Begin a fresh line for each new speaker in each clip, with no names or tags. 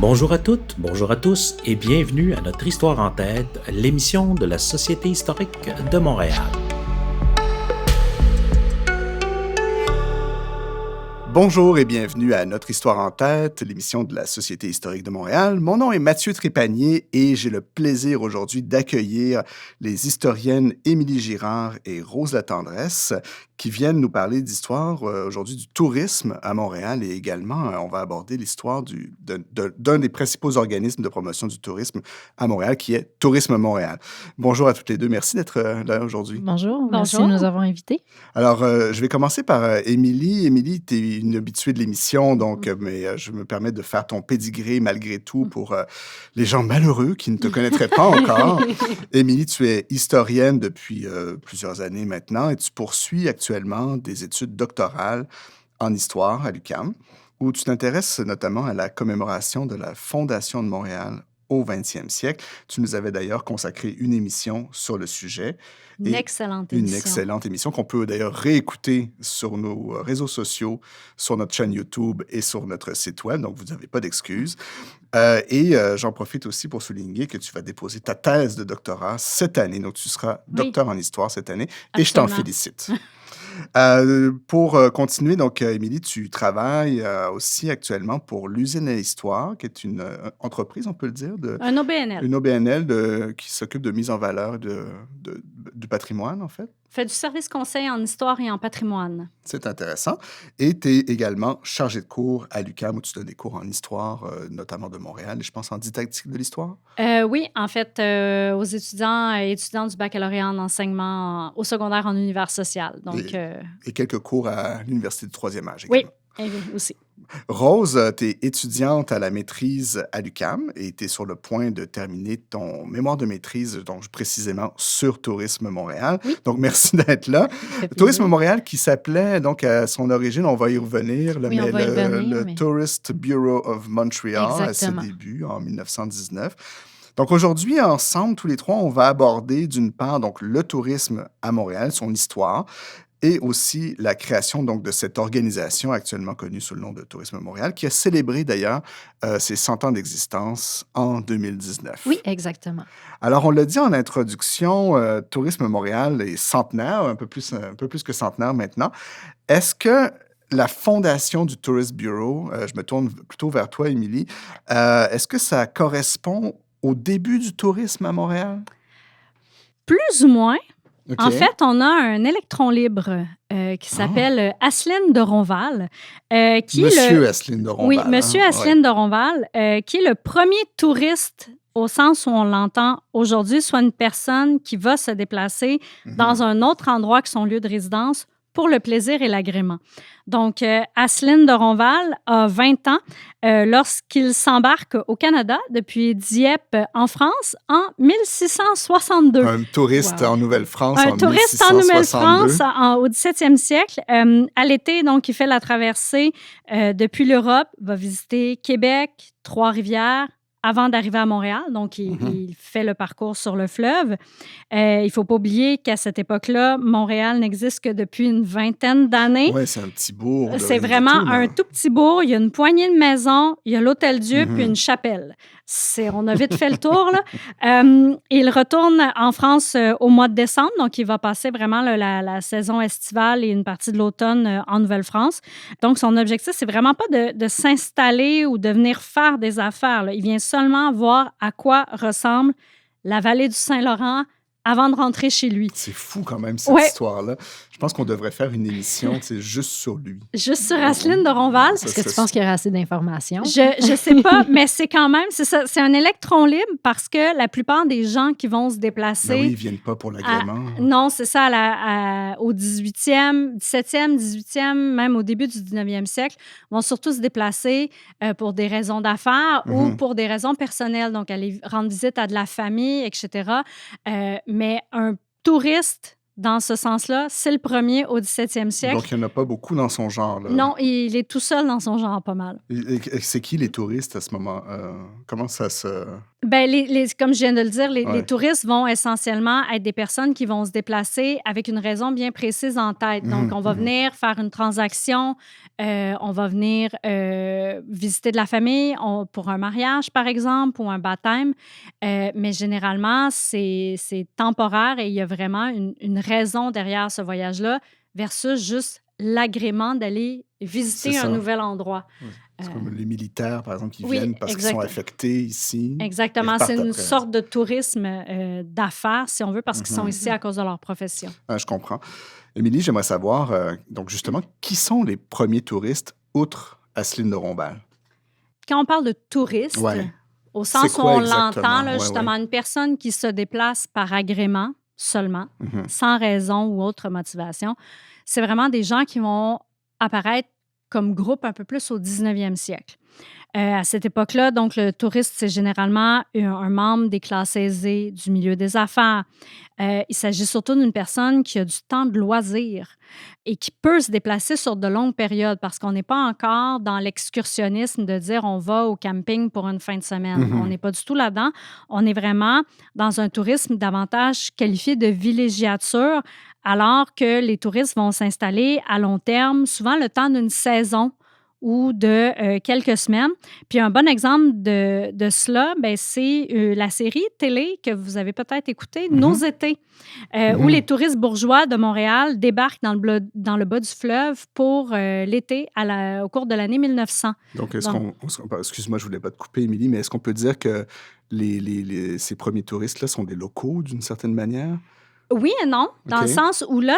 Bonjour à toutes, bonjour à tous et bienvenue à notre Histoire en tête, l'émission de la Société historique de Montréal.
Bonjour et bienvenue à Notre Histoire en tête, l'émission de la Société historique de Montréal. Mon nom est Mathieu Trépanier et j'ai le plaisir aujourd'hui d'accueillir les historiennes Émilie Girard et Rose Latendresse qui viennent nous parler d'histoire aujourd'hui du tourisme à Montréal et également on va aborder l'histoire d'un des principaux organismes de promotion du tourisme à Montréal qui est Tourisme Montréal. Bonjour à toutes les deux, merci d'être là aujourd'hui.
Bonjour, merci de nous avoir invités.
Alors, je vais commencer par Émilie. Émilie, tu es une habituée de l'émission, donc, mais je me permets de faire ton pédigré malgré tout pour les gens malheureux qui ne te connaîtraient pas encore. Émilie, tu es historienne depuis plusieurs années maintenant et tu poursuis actuellement des études doctorales en histoire à l'UQAM, où tu t'intéresses notamment à la commémoration de la Fondation de Montréal au 20e siècle. Tu nous avais d'ailleurs consacré une émission sur le sujet.
Une excellente émission.
Une excellente émission qu'on peut d'ailleurs réécouter sur nos réseaux sociaux, sur notre chaîne YouTube et sur notre site web, donc vous n'avez pas d'excuses. J'en profite aussi pour souligner que tu vas déposer ta thèse de doctorat cette année, donc tu seras docteur en histoire cette année, et je t'en félicite. Pour continuer, donc, Émilie, tu travailles aussi actuellement pour l'Usine à l'Histoire, qui est une entreprise, on peut le dire,
un OBNL.
Une OBNL qui s'occupe de mise en valeur du patrimoine, en fait.
Fait du service conseil en histoire et en patrimoine.
C'est intéressant. Et tu es également chargée de cours à l'UQAM, où tu donnes des cours en histoire, notamment de Montréal, et je pense en didactique de l'histoire.
Oui, en fait, aux étudiants et étudiantes du baccalauréat en enseignement au secondaire en univers social. Donc,
et quelques cours à l'Université du troisième âge également.
Oui, aussi.
Rose, tu es étudiante à la maîtrise à l'UQAM et tu es sur le point de terminer ton mémoire de maîtrise, donc précisément sur Tourisme Montréal.
Oui.
Donc, merci d'être là. Tourisme Montréal qui s'appelait, donc, à son origine, on va y revenir, le Tourist Bureau of Montreal. Exactement. À ses débuts, en 1919. Donc, aujourd'hui, ensemble, tous les trois, on va aborder, d'une part, donc, le tourisme à Montréal, son histoire, et aussi la création donc, de cette organisation actuellement connue sous le nom de Tourisme Montréal, qui a célébré d'ailleurs ses 100 ans d'existence en 2019.
Oui, exactement.
Alors, on l'a dit en introduction, Tourisme Montréal est centenaire, un peu plus que centenaire maintenant. Est-ce que la fondation du Tourist Bureau, je me tourne plutôt vers toi, Émilie, est-ce que ça correspond au début du tourisme à Montréal?
Plus ou moins.
Okay.
En fait, on a un électron libre qui s'appelle Asseline de Ronval.
Monsieur Asseline de Ronval.
Oui, Monsieur Asseline de Ronval, qui est le premier touriste au sens où on l'entend aujourd'hui, soit une personne qui va se déplacer dans un autre endroit que son lieu de résidence pour le plaisir et l'agrément. Donc, Asseline de Ronval a 20 ans lorsqu'il s'embarque au Canada depuis Dieppe en France en 1662.
Un touriste en Nouvelle-France
en 1662. Un touriste en Nouvelle-France au 17e siècle. À l'été, donc, il fait la traversée depuis l'Europe, va visiter Québec, Trois-Rivières, avant d'arriver à Montréal. Donc, il fait le parcours sur le fleuve. Il ne faut pas oublier qu'à cette époque-là, Montréal n'existe que depuis une vingtaine d'années.
Oui, c'est un petit bourg.
C'est vraiment un tout petit bourg. Il y a une poignée de maisons, il y a l'Hôtel-Dieu, puis une chapelle. On a vite fait le tour, là. Il retourne en France au mois de décembre, donc il va passer vraiment la saison estivale et une partie de l'automne en Nouvelle-France. Donc, son objectif, c'est vraiment pas de s'installer ou de venir faire des affaires, là. Il vient seulement voir à quoi ressemble la vallée du Saint-Laurent avant de rentrer chez lui.
C'est fou quand même, cette histoire-là. Je pense qu'on devrait faire une émission juste sur lui.
Juste sur Asseline de Ronval.
Est-ce que tu penses qu'il y aura assez d'informations?
Je sais pas, mais c'est quand même, c'est ça, c'est un électron libre parce que la plupart des gens qui vont se déplacer...
Ben oui, ils viennent pas pour l'agrément.
Non, c'est ça, au 17e, 18e, même au début du 19e siècle, vont surtout se déplacer pour des raisons d'affaires ou pour des raisons personnelles, donc aller rendre visite à de la famille, etc. Mais un touriste, dans ce sens-là, c'est le premier au 17e siècle.
Donc, il n'y en a pas beaucoup dans son genre. Là.
Non, il est tout seul dans son genre, pas mal.
Et c'est qui les touristes à ce moment? Comment ça se...
Ben, comme je viens de le dire, les
Ouais.
touristes vont essentiellement être des personnes qui vont se déplacer avec une raison bien précise en tête. Donc, on va venir faire une transaction, on va venir visiter de la famille pour un mariage, par exemple, ou un baptême. Mais généralement, c'est temporaire et il y a vraiment une raison derrière ce voyage-là versus juste l'agrément d'aller
C'est
visiter un
ça.
nouvel endroit.
Ouais.
Euh,
C'est comme les militaires, par exemple, qui
oui,
viennent parce qu'ils sont affectés ici. Ils
exactement. C'est
repartent
une
après.
sorte de tourisme d'affaires, si on veut, parce qu'ils sont ici
Mhm.
à cause de leur profession.
Je comprends. Émilie, j'aimerais savoir, donc justement, qui sont les premiers touristes outre Asseline de Rombal?
Quand on parle de touristes,
Ouais.
au
C'est
sens où
quoi
on l'entend,
exactement?
là,
Ouais,
justement,
ouais.
une personne qui se déplace par agrément seulement,
Mhm.
sans raison ou autre motivation, c'est vraiment des gens qui vont apparaître comme groupe un peu plus au 19e siècle. À cette époque-là, donc, le touriste, c'est généralement un membre des classes aisées du milieu des affaires. Il s'agit surtout d'une personne qui a du temps de loisir et qui peut se déplacer sur de longues périodes parce qu'on n'est pas encore dans l'excursionnisme de dire on va au camping pour une fin de semaine. On
Mhm.
n'est pas du tout là-dedans. On est vraiment dans un tourisme davantage qualifié de villégiature, alors que les touristes vont s'installer à long terme, souvent le temps d'une saison ou de quelques semaines. Puis un bon exemple de cela, ben, c'est la série télé que vous avez peut-être écoutée, Nos
Mhm.
étés, où les touristes bourgeois de Montréal débarquent dans le bas du fleuve pour l'été au cours de l'année 1900.
Donc,
Donc,
excuse-moi, je voulais pas te couper, Émilie, mais est-ce qu'on peut dire que ces premiers touristes-là sont des locaux d'une certaine manière?
oui et non, dans
OK.
le sens où là,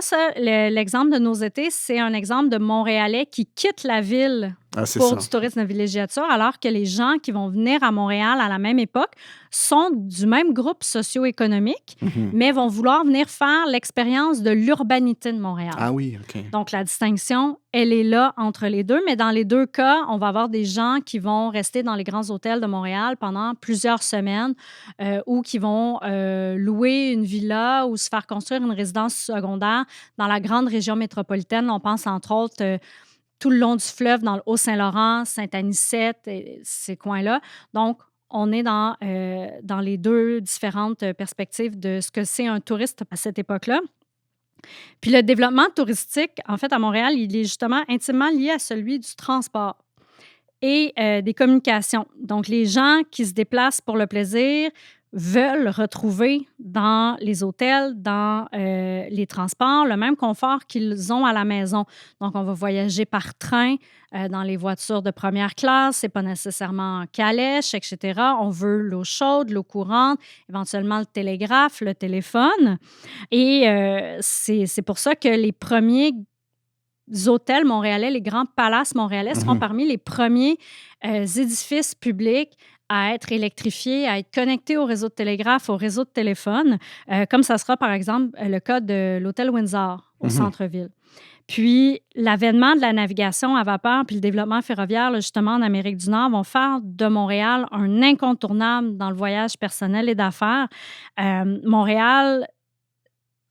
l'exemple de Nos étés, c'est un exemple de Montréalais qui quittent la ville
Ah, c'est
pour
ça.
du tourisme de villégiature, alors que les gens qui vont venir à Montréal à la même époque sont du même groupe socio-économique,
Mhm.
mais vont vouloir venir faire l'expérience de l'urbanité de Montréal.
Ah oui, OK.
Donc, la distinction, elle est là entre les deux, mais dans les deux cas, on va avoir des gens qui vont rester dans les grands hôtels de Montréal pendant plusieurs semaines ou qui vont louer une villa ou se faire construire une résidence secondaire dans la grande région métropolitaine. On pense entre autres tout le long du fleuve, dans le Haut-Saint-Laurent, Sainte-Anicette, et ces coins-là. Donc, on est dans les deux différentes perspectives de ce que c'est un touriste à cette époque-là. Puis le développement touristique, en fait, à Montréal, il est justement intimement lié à celui du transport et des communications. Donc, les gens qui se déplacent pour le plaisir veulent retrouver dans les hôtels, dans les transports, le même confort qu'ils ont à la maison. Donc, on va voyager par train dans les voitures de première classe. C'est pas nécessairement en calèche, etc. On veut l'eau chaude, l'eau courante, éventuellement le télégraphe, le téléphone. Et c'est pour ça que les premiers hôtels montréalais, les grands palaces montréalais seront
Mhm.
parmi les premiers édifices publics à être électrifiés, à être connectés au réseau de télégraphe, au réseau de téléphone, comme ça sera par exemple le cas de l'hôtel Windsor au
Mhm.
centre-ville. Puis l'avènement de la navigation à vapeur puis le développement ferroviaire, là, justement, en Amérique du Nord, vont faire de Montréal un incontournable dans le voyage personnel et d'affaires. Montréal,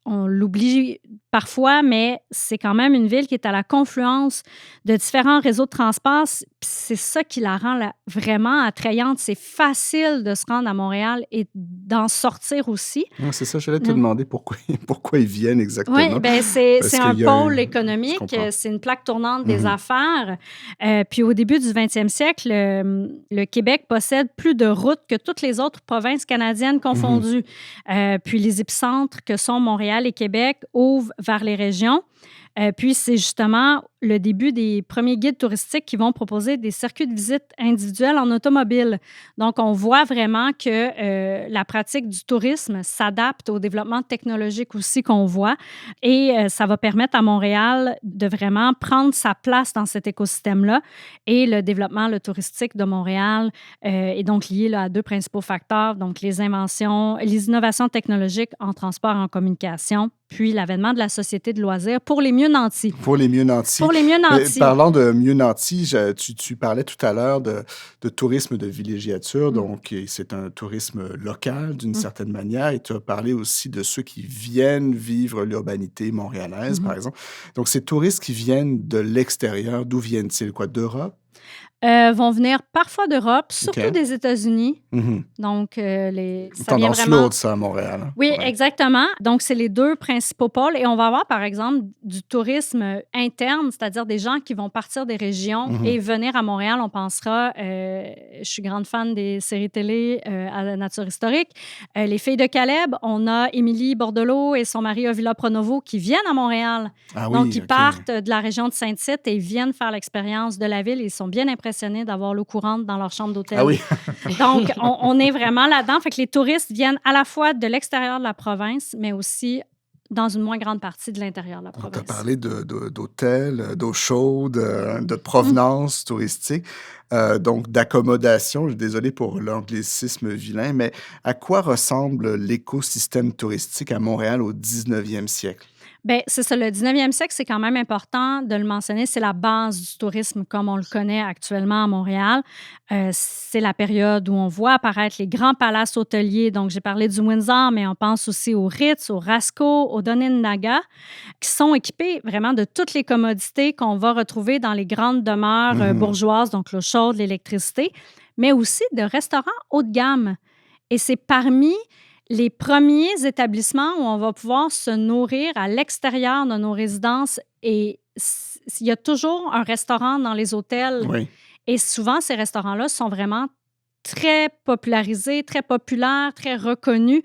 on l'oublie parfois, mais c'est quand même une ville qui est à la confluence de différents réseaux de transport. Puis c'est ça qui la rend vraiment attrayante. C'est facile de se rendre à Montréal et d'en sortir aussi.
Ouais, c'est ça, j'allais te
Mm.
demander pourquoi ils viennent
Oui,
exactement.
ben c'est
Parce
un
qu'il y a
pôle
je
économique,
comprends.
c'est une plaque tournante des
Mhm.
affaires. Puis au début du 20e siècle, le Québec possède plus de routes que toutes les autres provinces canadiennes confondues. Puis les épicentres que sont Montréal et Québec ouvrent vers les régions. Puis c'est justement le début des premiers guides touristiques qui vont proposer des circuits de visite individuels en automobile. Donc, on voit vraiment que la pratique du tourisme s'adapte au développement technologique aussi qu'on voit et ça va permettre à Montréal de vraiment prendre sa place dans cet écosystème-là. Et le développement touristique de Montréal est donc lié là, à deux principaux facteurs, donc les innovations technologiques en transport et en communication, puis l'avènement de la société de loisirs pour les mieux nantis.
Pour les mieux nantis.
Pour les mieux
Mais
nantis.
parlant de mieux nantis, tu parlais tout à l'heure de tourisme de villégiature, donc c'est un tourisme local d'une certaine manière, et tu as parlé aussi de ceux qui viennent vivre l'urbanité montréalaise, par exemple. Donc, ces touristes qui viennent de l'extérieur, d'où viennent-ils? Quoi, d'Europe?
Vont venir parfois d'Europe, surtout
OK.
des États-Unis.
Mhm.
Donc, ça vient
Tendance
vraiment...
lourde, ça, à Montréal. Hein.
Oui,
Ouais.
exactement. Donc, c'est les deux principaux pôles. Et on va avoir, par exemple, du tourisme interne, c'est-à-dire des gens qui vont partir des régions
Mhm.
et venir à Montréal. On pensera, je suis grande fan des séries télé à la nature historique. Les Filles de Caleb, on a Émilie Bordelot et son mari Ovila Pronovo qui viennent à Montréal.
Ah
Donc,
oui,
ils
OK.
partent de la région de Saint-Tite et viennent faire l'expérience de la ville. Ils sont bien impressionnés d'avoir l'eau courante dans leur chambre d'hôtel.
Ah oui.
Donc, on est vraiment là-dedans. Fait que les touristes viennent à la fois de l'extérieur de la province, mais aussi dans une moins grande partie de l'intérieur de la
On t'a
province.
parlé d'hôtels, d'eau chaude, de provenance touristique, donc d'accommodation. Je suis désolé pour l'anglicisme vilain, mais à quoi ressemble l'écosystème touristique à Montréal au 19e siècle?
Bien, c'est ça. Le 19e siècle, c'est quand même important de le mentionner. C'est la base du tourisme comme on le connaît actuellement à Montréal. C'est la période où on voit apparaître les grands palaces hôteliers. Donc, j'ai parlé du Windsor, mais on pense aussi au Ritz, au Rasco, au Onondaga, qui sont équipés vraiment de toutes les commodités qu'on va retrouver dans les grandes demeures bourgeoises, donc l'eau chaude, l'électricité, mais aussi de restaurants haut de gamme. Et c'est parmi les premiers établissements où on va pouvoir se nourrir à l'extérieur de nos résidences. Et il y a toujours un restaurant dans les hôtels.
Oui.
Et souvent, ces restaurants-là sont vraiment très popularisés, très populaires, très reconnus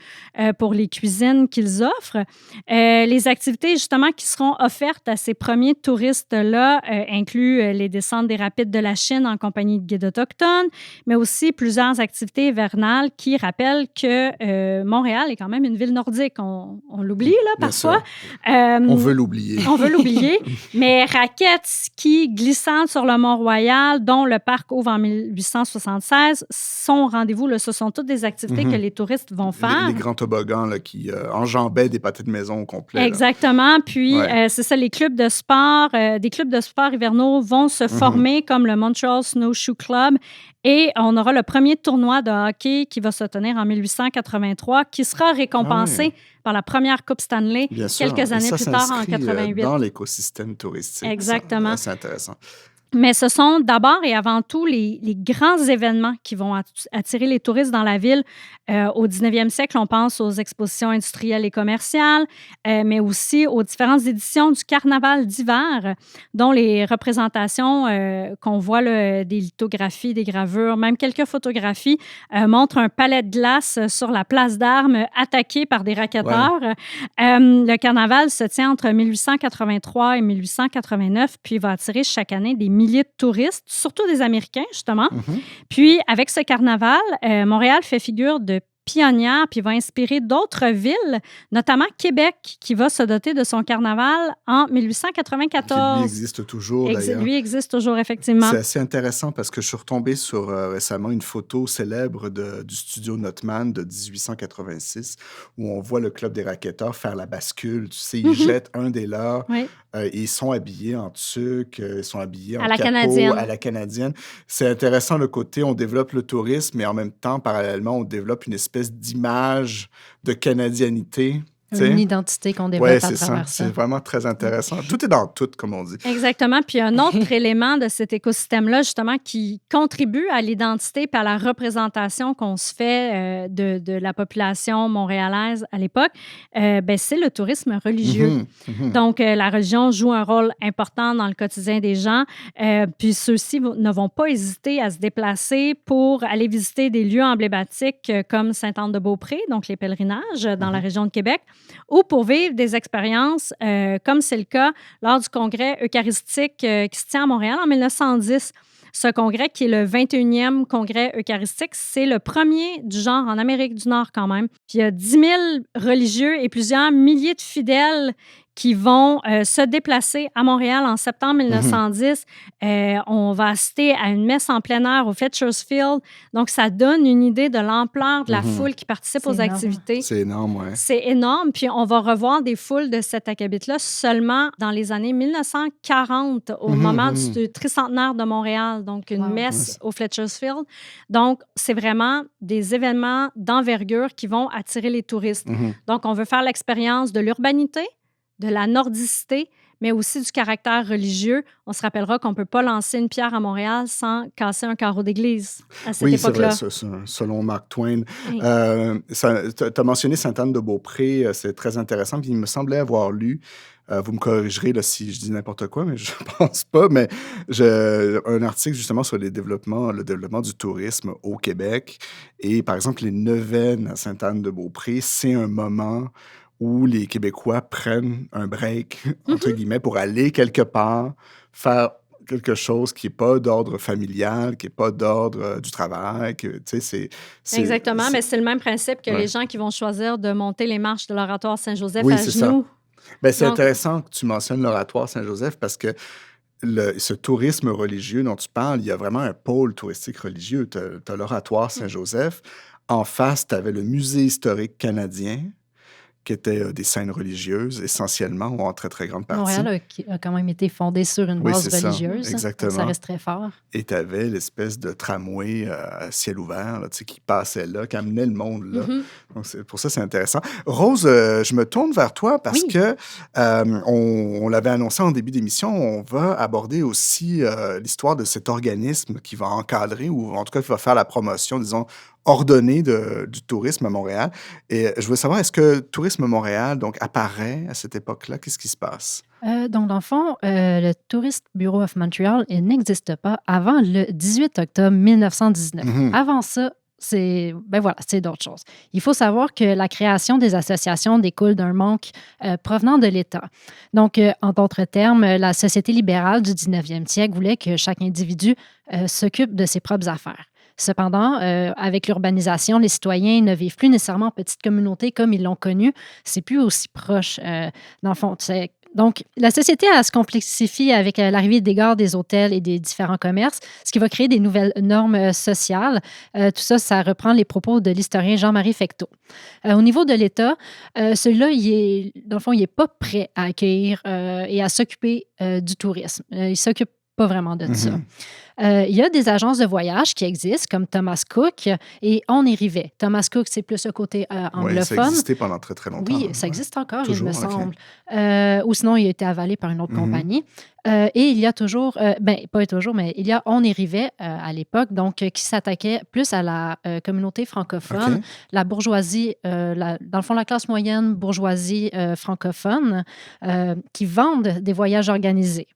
pour les cuisines qu'ils offrent. Les activités, justement, qui seront offertes à ces premiers touristes-là incluent les descentes des rapides de la Chine en compagnie de guides autochtones, mais aussi plusieurs activités hivernales qui rappellent que Montréal est quand même une ville nordique. On l'oublie, là,
Bien
parfois.
sûr. On veut l'oublier.
On veut l'oublier. Mais raquettes, ski, glissades sur le Mont-Royal, dont le parc ouvre en 1876, sont au rendez-vous. Là. Ce sont toutes des activités que les touristes vont faire.
Les grands toboggans là, qui enjambaient des pâtés de maison au complet. Là.
Exactement. Puis,
Ouais.
c'est ça, les clubs de sport, des clubs de sport hivernaux vont se former comme le Montreal Snowshoe Club. Et on aura le premier tournoi de hockey qui va se tenir en 1883, qui sera récompensé par la première Coupe Stanley
Bien sûr.
quelques
Et
années
ça
plus tard, en
s'inscrit,
88.
dans l'écosystème touristique.
Exactement.
C'est intéressant.
Mais ce sont d'abord et avant tout les grands événements qui vont attirer les touristes dans la ville. Au 19e siècle, on pense aux expositions industrielles et commerciales, mais aussi aux différentes éditions du carnaval d'hiver, dont les représentations qu'on voit, là, des lithographies, des gravures, même quelques photographies, montrent un palais de glace sur la place d'Armes attaqué par des racketteurs. Le carnaval se tient entre 1883 et 1889, puis va attirer chaque année des milliers de touristes, surtout des Américains, justement. Puis, avec ce carnaval, Montréal fait figure de pionnière, puis va inspirer d'autres villes, notamment Québec, qui va se doter de son carnaval en 1894.
Qui lui existe toujours, d'ailleurs.
Lui existe toujours, effectivement.
C'est assez intéressant parce que je suis retombé sur récemment une photo célèbre du studio Notman de 1886 où on voit le club des racketteurs faire la bascule. Tu sais, ils jettent un des leurs.
Oui.
Et ils sont habillés en tuque, ils sont habillés en
À la
capot,
canadienne.
à la canadienne. C'est intéressant le côté, on développe le tourisme, mais en même temps, parallèlement, on développe une espèce d'image de canadianité. tu sais.
Une identité qu'on
Ouais,
développe à
c'est ça.
travers ça.
C'est vraiment très intéressant. Tout est dans tout, comme on dit.
Exactement. Puis un autre élément de cet écosystème-là, justement, qui contribue à l'identité et à la représentation qu'on se fait de la population montréalaise à l'époque, ben, c'est le tourisme religieux. Donc, la religion joue un rôle important dans le quotidien des gens. Puis ceux-ci ne vont pas hésiter à se déplacer pour aller visiter des lieux emblématiques comme Sainte-Anne-de-Beaupré, donc les pèlerinages dans la région de Québec, ou pour vivre des expériences comme c'est le cas lors du congrès eucharistique qui se tient à Montréal en 1910. Ce congrès, qui est le 21e congrès eucharistique, c'est le premier du genre en Amérique du Nord quand même. Puis il y a 10 000 religieux et plusieurs milliers de fidèles qui vont se déplacer à Montréal en septembre 1910. On va assister à une messe en plein air au Fletcher's Field. Donc, ça donne une idée de l'ampleur de la foule qui participe
C'est
aux
énorme.
activités.
C'est énorme, ouais.
C'est énorme. Puis on va revoir des foules de cet acabit-là seulement dans les années 1940, au moment du tricentenaire de Montréal. Donc, une messe au Fletcher's Field. Donc, c'est vraiment des événements d'envergure qui vont attirer les touristes. Donc, on veut faire l'expérience de l'urbanité, de la nordicité, mais aussi du caractère religieux. On se rappellera qu'on ne peut pas lancer une pierre à Montréal sans casser un carreau d'église à cette
Oui, c'est vrai,
époque-là.
selon Mark Twain.
Oui.
Tu as mentionné Sainte-Anne-de-Beaupré, c'est très intéressant, puis il me semblait avoir lu, vous me corrigerez là, si je dis n'importe quoi, mais je pense pas, mais un article justement sur le développement du tourisme au Québec. Et par exemple, les neuvaines à Sainte-Anne-de-Beaupré, c'est un moment où les Québécois prennent un break, entre guillemets, pour aller quelque part, faire quelque chose qui n'est pas d'ordre familial, qui n'est pas d'ordre du travail. Tu sais,
Exactement, mais c'est le même principe que les gens qui vont choisir de monter les marches de l'Oratoire Saint-Joseph à
c'est
genoux.
Ben, c'est
Donc,
intéressant que tu mentionnes l'Oratoire Saint-Joseph parce que ce tourisme religieux dont tu parles, il y a vraiment un pôle touristique religieux. Tu as l'Oratoire Saint-Joseph. En face, tu avais le Musée historique canadien, qui était des scènes religieuses essentiellement, ou en très, très grande partie.
Montréal a quand même été fondé sur une
Oui,
base
c'est ça,
religieuse.
exactement.
Donc ça reste très fort.
Et tu avais l'espèce de tramway à ciel ouvert là, tu sais, qui passait là, qui amenait le monde là. Donc, pour ça, c'est intéressant. Rose, je me tourne vers toi parce
Oui.
que on l'avait annoncé en début d'émission, on va aborder aussi l'histoire de cet organisme qui va encadrer ou en tout cas qui va faire la promotion, disons, ordonnée du tourisme à Montréal. Et je veux savoir, est-ce que Tourisme Montréal donc, apparaît à cette époque-là? Qu'est-ce qui se passe?
Donc, dans le fond, le Tourist Bureau of Montreal, il n'existe pas avant le 18 octobre 1919. Avant ça, c'est d'autres choses. Il faut savoir que la création des associations découle d'un manque provenant de l'État. Donc, en d'autres termes, la société libérale du 19e siècle voulait que chaque individu s'occupe de ses propres affaires. Cependant, avec l'urbanisation, les citoyens ne vivent plus nécessairement en petite communauté comme ils l'ont connu. C'est plus aussi proche. Dans le fond, donc, la société elle se complexifie avec l'arrivée des gares, des hôtels et des différents commerces, ce qui va créer des nouvelles normes sociales. Tout ça, ça reprend les propos de l'historien Jean-Marie Fecteau. Au niveau de l'État, celui-là, dans le fond, il n'est pas prêt à accueillir et à s'occuper du tourisme. Il ne s'occupe pas vraiment de ça. Il y a des agences de voyage qui existent, comme Thomas Cook et On y Rivet. Thomas Cook, c'est plus le côté anglophone.
Oui, ça a existé pendant très, très longtemps.
Oui, ça existe encore,
toujours,
il me semble. Ou sinon, il a été avalé par une autre compagnie. Et il y a toujours, pas toujours, mais il y a On y Rivet à l'époque, donc qui s'attaquait plus à la communauté francophone, la bourgeoisie, dans le fond, la classe moyenne bourgeoisie francophone, qui vendent des voyages organisés.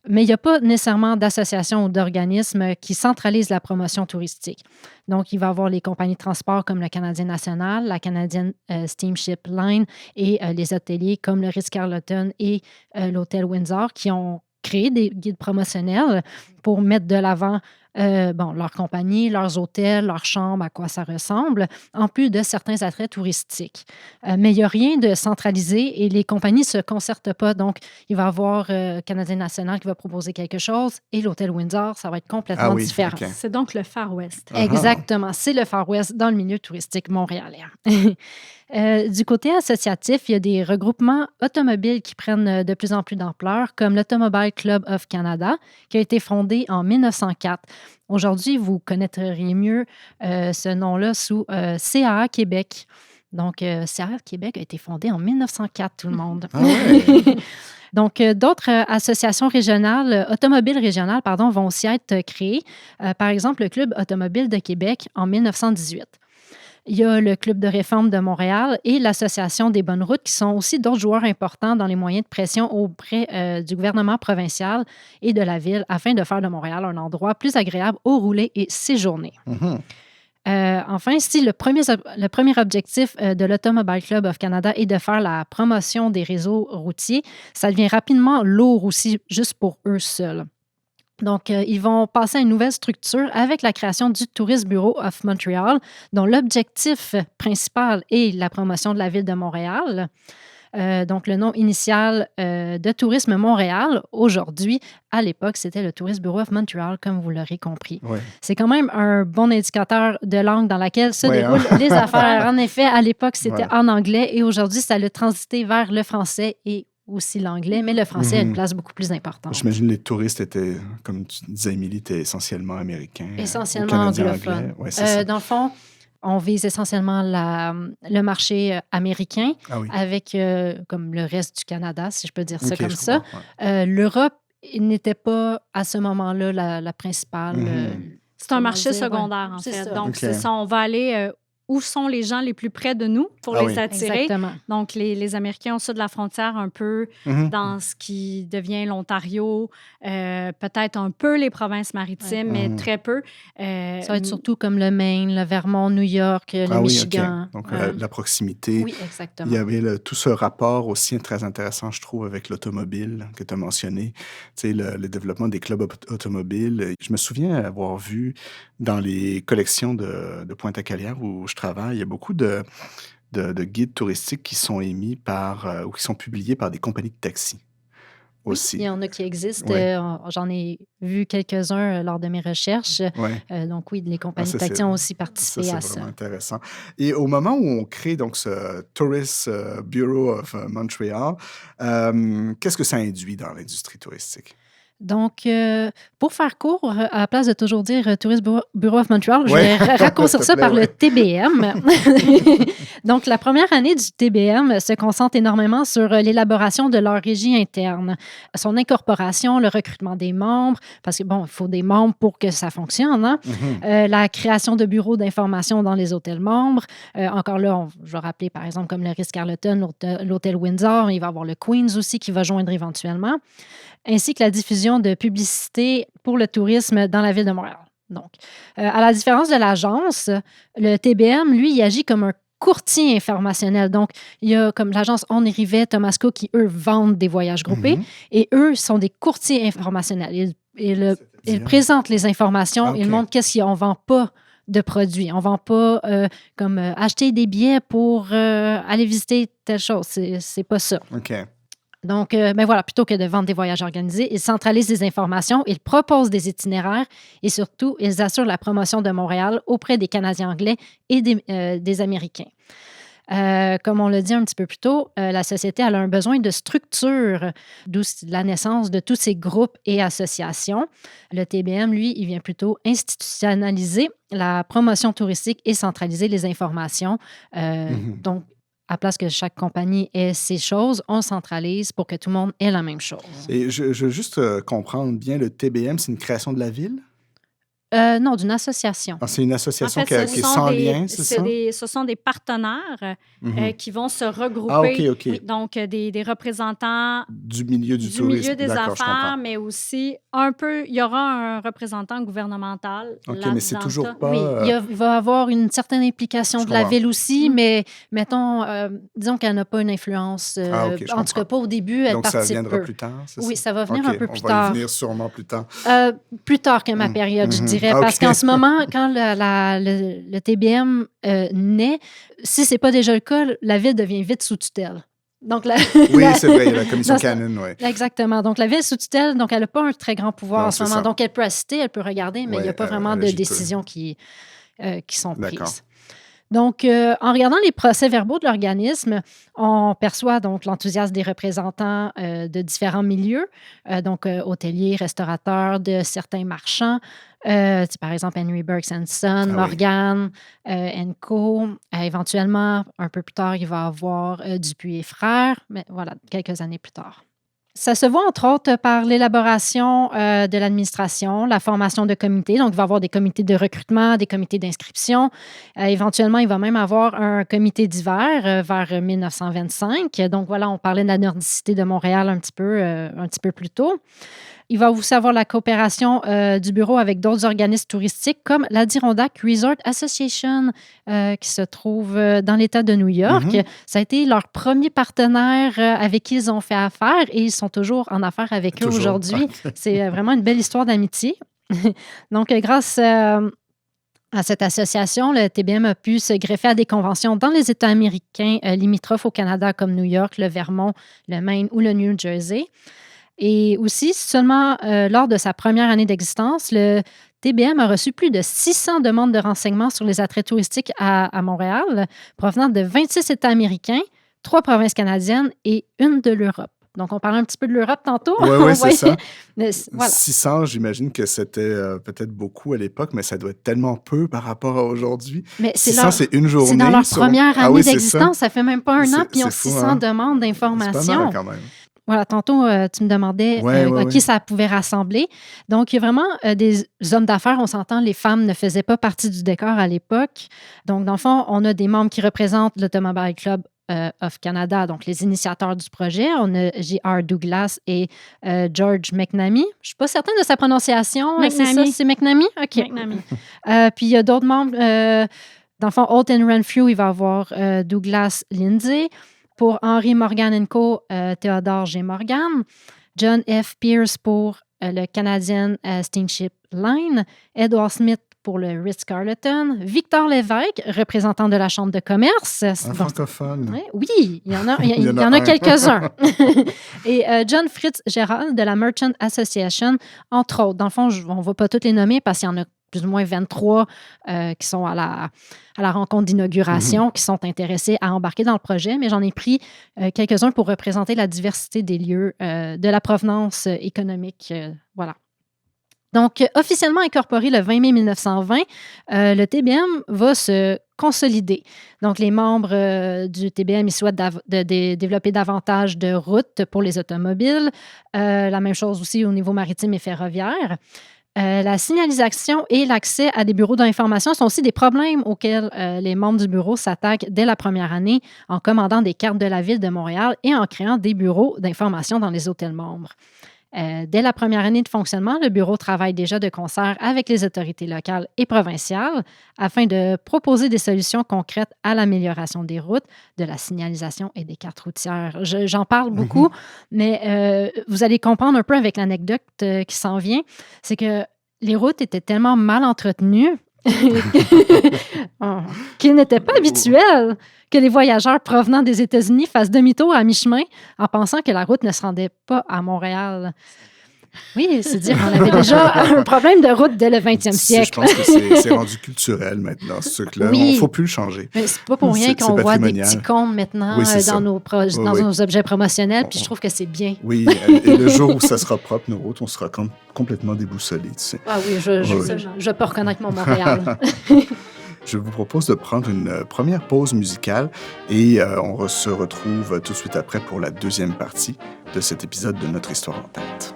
Mais il n'y a pas nécessairement d'association ou d'organisme qui centralise la promotion touristique. Donc, il va y avoir les compagnies de transport comme le Canadien National, la Canadian Steamship Line et les hôteliers comme le Ritz-Carlton et l'Hôtel Windsor qui ont créé des guides promotionnels pour mettre de l'avant leur compagnie, leurs hôtels, leurs chambres, à quoi ça ressemble, en plus de certains attraits touristiques. Mais il n'y a rien de centralisé et les compagnies ne se concertent pas. Donc, il va y avoir Canadien National qui va proposer quelque chose et l'Hôtel Windsor, ça va être complètement différent.
Okay.
C'est donc le Far West.
Exactement, c'est le Far West dans le milieu touristique montréalais. Du côté associatif, il y a des regroupements automobiles qui prennent de plus en plus d'ampleur, comme l'Automobile Club of Canada, qui a été fondé en 1904. Aujourd'hui, vous connaîtriez mieux ce nom-là sous CAA Québec. Donc, CAA Québec a été fondé en 1904, tout le monde. Donc, d'autres associations régionales, automobiles régionales, vont aussi être créées. Par exemple, le Club automobile de Québec en 1918. Il y a le Club de réforme de Montréal et l'Association des bonnes routes qui sont aussi d'autres joueurs importants dans les moyens de pression auprès du gouvernement provincial et de la ville afin de faire de Montréal un endroit plus agréable au rouler et séjourner. Enfin, si le premier objectif de l'Automobile Club of Canada est de faire la promotion des réseaux routiers, ça devient rapidement lourd aussi juste pour eux seuls. Donc, ils vont passer à une nouvelle structure avec la création du Tourist Bureau of Montreal, dont l'objectif principal est la promotion de la ville de Montréal. Donc, le nom initial de Tourisme Montréal, aujourd'hui, à l'époque, c'était le Tourist Bureau of Montreal, comme vous l'aurez compris.
Oui.
C'est quand même un bon indicateur de langue dans laquelle se déroulent les affaires. En effet, à l'époque, c'était en anglais et aujourd'hui, ça a transité vers le français et aussi l'anglais, mais le français a une place beaucoup plus importante.
J'imagine que les touristes étaient, comme tu disais, Émilie, étaient essentiellement américains.
Essentiellement anglophones.
Ouais, c'est ça.
Dans le fond, On vise essentiellement le marché américain
Ah oui.
avec comme le reste du Canada, si je peux dire ça
OK,
comme
je
ça.
comprends, ouais.
L'Europe n'était pas à ce moment-là la principale.
C'est un
comment
marché
le dire?
secondaire, en
C'est
fait.
ça.
Donc,
OK.
c'est ça, on va aller où sont les gens les plus près de nous pour
Ah
les
oui.
attirer.
Exactement.
Donc, les Américains au sud de la frontière, un peu
Mhm.
dans ce qui devient l'Ontario, peut-être un peu les provinces maritimes, mais très peu.
Ça va être surtout comme le Maine, le Vermont, New York, le
Ah oui,
Michigan.
OK. Donc,
Ouais.
la proximité.
Oui,
Il
exactement.
y avait tout ce rapport aussi très intéressant, je trouve, avec l'automobile que tu as mentionné. Tu sais, le développement des clubs automobiles. Je me souviens avoir vu dans les collections de Pointe-à-Calière où je travaille, il y a beaucoup de guides touristiques qui sont émis ou qui sont publiés par des compagnies de taxi
Oui,
aussi.
il y en a qui existent.
Oui.
J'en ai vu quelques-uns lors de mes recherches.
Ouais.
Donc oui, les compagnies
ça,
de taxi ont aussi
Ça,
participé
c'est
à
vraiment
ça.
intéressant. Et au moment où on crée donc ce Tourist Bureau of Montreal, qu'est-ce que ça induit dans l'industrie touristique?
Donc, pour faire court, à la place de toujours dire Tourist Bureau of Montreal, je
Ouais.
vais raccourcir
S'il te
ça
plaît,
par le
ouais.
TBM. Donc, la première année du TBM se concentre énormément sur l'élaboration de leur régie interne, son incorporation, le recrutement des membres, parce que, bon, il faut des membres pour que ça fonctionne, hein?
Mhm.
La création de bureaux d'information dans les hôtels membres. Encore là, je vais rappeler, par exemple, comme le Ritz-Carlton, l'hôtel Windsor, il va y avoir le Queen's aussi qui va joindre éventuellement, ainsi que la diffusion de publicité pour le tourisme dans la ville de Montréal. Donc, à la différence de l'agence, le TBM, lui, il agit comme un courtier informationnel. Donc, il y a comme l'agence On et Rivet, Thomas Cook, qui, eux, vendent des voyages groupés,
Mhm.
et eux sont des courtiers informationnels. Ils
C'est-à-dire?
présentent les informations,
Ah, OK.
ils montrent qu'est-ce qu'on ne vend pas de produits. On ne vend pas acheter des billets pour aller visiter telle chose. C'est pas ça.
OK.
Donc, ben voilà, plutôt que de vendre des voyages organisés, ils centralisent des informations, ils proposent des itinéraires et surtout, ils assurent la promotion de Montréal auprès des Canadiens anglais et des Américains. Comme on l'a dit un petit peu plus tôt, la société elle a un besoin de structure, d'où la naissance de tous ces groupes et associations. Le TBM, lui, il vient plutôt institutionnaliser la promotion touristique et centraliser les informations. Donc, à place que chaque compagnie ait ses choses, on centralise pour que tout le monde ait la même chose.
Et je veux juste comprendre bien, le TBM, c'est une création de la ville?
Non, d'une association.
Ah, c'est une
En
association
fait,
qui est sans lien, c'est ça?
ce sont des partenaires qui vont se regrouper.
Ah, OK, OK.
Oui, donc, des représentants
Du milieu du
du
tourisme.
milieu des
D'accord, je
affaires,
comprends.
mais aussi un peu, il y aura un représentant gouvernemental
OK,
là-dedans.
mais c'est toujours pas...
Oui, il va y avoir une certaine implication
Je
de la
comprends.
ville aussi, mais mettons, disons qu'elle n'a pas une influence.
Ah, OK, je
en tout cas,
comprends.
pas au début, elle
Donc, ça
participe
viendra
peu.
plus tard, c'est
Oui,
ça?
ça va venir
OK,
un peu plus
on va y
tard.
venir sûrement plus tard.
Plus tard que ma période, je dirais.
Ah,
Parce
OK.
qu'en ce moment, quand le TBM naît, si ce n'est pas déjà le cas, la ville devient vite sous tutelle. Donc,
Oui, c'est vrai, il y a la commission
Non,
Canon, oui.
Exactement. Donc, la ville est sous tutelle, donc elle n'a pas un très grand pouvoir
Non,
en ce
c'est
moment.
ça.
Donc, elle peut assister, elle peut regarder, mais il n'y
Ouais,
a pas vraiment
elle
de
agit peu.
décisions qui sont
D'accord.
prises. Donc, en regardant les procès-verbaux de l'organisme, on perçoit donc l'enthousiasme des représentants de différents milieux, donc hôteliers, restaurateurs, de certains marchands, par exemple Henry Burks Son,
oui.
Morgan Co. Éventuellement, un peu plus tard, il va y avoir Dupuis et Frères, mais voilà, quelques années plus tard. Ça se voit entre autres par l'élaboration de l'administration, la formation de comités. Donc, il va y avoir des comités de recrutement, des comités d'inscription. Éventuellement, il va même avoir un comité d'hiver vers 1925. Donc, voilà, on parlait de la nordicité de Montréal un petit peu plus tôt. Il va aussi avoir la coopération du bureau avec d'autres organismes touristiques comme l'Adirondack Resort Association qui se trouve dans l'État de New York. Ça a été leur premier partenaire avec qui ils ont fait affaire et ils sont toujours en affaires avec eux aujourd'hui. C'est vraiment une belle histoire d'amitié. Donc, grâce à cette association, le TBM a pu se greffer à des conventions dans les États américains limitrophes au Canada comme New York, le Vermont, le Maine ou le New Jersey. Et aussi, seulement lors de sa première année d'existence, le TBM a reçu plus de 600 demandes de renseignements sur les attraits touristiques à Montréal, provenant de 26 États américains, 3 provinces canadiennes et une de l'Europe. Donc, on parlait un petit peu de l'Europe tantôt.
Oui, c'est ça.
Mais voilà.
600, j'imagine que c'était peut-être beaucoup à l'époque, mais ça doit être tellement peu par rapport à aujourd'hui.
Mais
600, c'est une journée.
C'est dans leur première année
oui, c'est
d'existence. Ça fait même pas un an, puis ils ont
fou,
600 demandes d'informations.
C'est pas mal quand même.
Voilà, tantôt, tu me demandais qui ça pouvait rassembler. Donc, il y a vraiment des hommes d'affaires, on s'entend, les femmes ne faisaient pas partie du décor à l'époque. Donc, dans le fond, on a des membres qui représentent l'Automobile Club of Canada, donc les initiateurs du projet. On a J.R. Douglas et George McNamee. Je ne suis pas certaine de sa prononciation.
McNamee.
C'est McNamee? OK.
McNamee.
Puis, il y a d'autres membres. Dans le fond, Alton Renfrew, il va avoir Douglas Lindsay. Pour Henry Morgan & Co., Theodore G. Morgan. John F. Pierce pour le Canadian Steamship Line. Edward Smith pour le Ritz-Carlton. Victor Lévesque, représentant de la Chambre de commerce.
Un francophone.
Oui, il y en a quelques-uns. Et John Fritz Gérald de la Merchant Association, entre autres. Dans le fond, on ne va pas toutes les nommer parce qu'il y en a plus ou moins 23 qui sont à la rencontre d'inauguration, qui sont intéressés à embarquer dans le projet, mais j'en ai pris quelques-uns pour représenter la diversité des lieux, de la provenance économique. Voilà. Donc, officiellement incorporé le 20 mai 1920, le TBM va se consolider. Donc, les membres du TBM, ils souhaitent développer davantage de routes pour les automobiles. La même chose aussi au niveau maritime et ferroviaire. La signalisation et l'accès à des bureaux d'information sont aussi des problèmes auxquels les membres du bureau s'attaquent dès la première année en commandant des cartes de la ville de Montréal et en créant des bureaux d'information dans les hôtels membres. Dès la première année de fonctionnement, le bureau travaille déjà de concert avec les autorités locales et provinciales afin de proposer des solutions concrètes à l'amélioration des routes, de la signalisation et des cartes routières. J'en parle beaucoup, mais vous allez comprendre un peu avec l'anecdote qui s'en vient. C'est que les routes étaient tellement mal entretenues qu'il n'était pas habituel que les voyageurs provenant des États-Unis fassent demi-tour à mi-chemin en pensant que la route ne se rendait pas à Montréal. Oui, c'est dire qu'on avait déjà un problème de route dès le 20e siècle.
Je pense que c'est rendu culturel maintenant, ce truc-là. Il ne faut plus le changer.
Mais c'est pas pour rien qu'on voit des petits cônes maintenant dans nos objets promotionnels, puis je trouve que c'est bien.
Oui, et le jour où ça sera propre, nos routes, on sera complètement déboussolés, tu sais.
Ah oui, je peux reconnaître mon Montréal.
Je vous propose de prendre une première pause musicale et on se retrouve tout de suite après pour la deuxième partie de cet épisode de Notre Histoire en tête.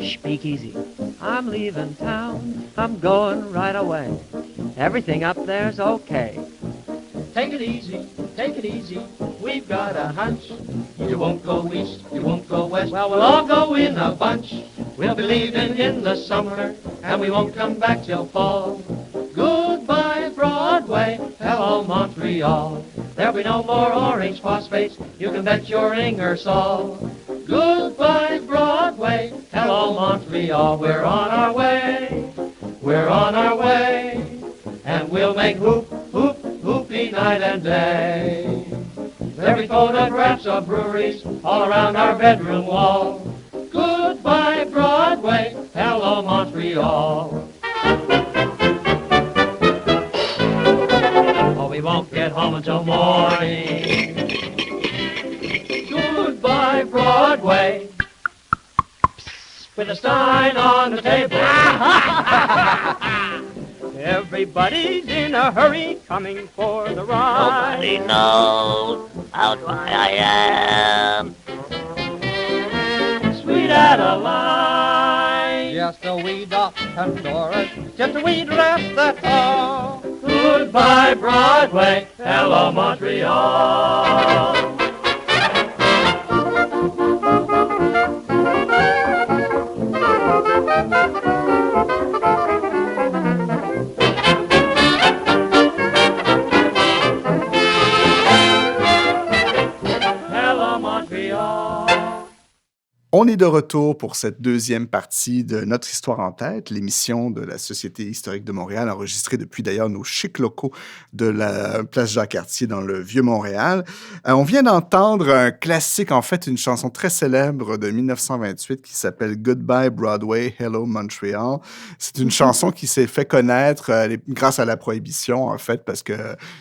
Speak easy. I'm leaving town. I'm going right away. Everything up there's okay. Take it easy, take it easy. We've got a hunch. You won't go east, you won't go west. Well, we'll all go in a bunch. We'll be leaving in the summer, and we won't come back till fall. Goodbye, Broadway. Hello, Montreal. There'll be no more orange phosphates. You can bet your Ingersoll. Goodbye, Broadway. Hello, Montreal. We're on our way. We're on our way. And we'll make hoop, hoop, hoopy night and day. There'll be photographs of breweries all around our bedroom wall. Goodbye, Broadway. Hello, Montreal. Oh, we won't get home until morning. Goodbye, Broadway. With a stein on the table. Everybody's in a hurry coming for the ride.
Nobody knows how dry I am.
Sweet Adeline. Just a wee dot and Doris. Just a wee dress, that's all. Goodbye, Broadway. Hello, Montreal.
On est de retour pour cette deuxième partie de Notre Histoire en tête, l'émission de la Société historique de Montréal, enregistrée depuis d'ailleurs nos chics locaux de la place Jacques-Cartier dans le Vieux-Montréal. On vient d'entendre un classique, en fait, une chanson très célèbre de 1928 qui s'appelle Goodbye Broadway, Hello Montreal. C'est une chanson qui s'est fait connaître grâce à la Prohibition, en fait, parce que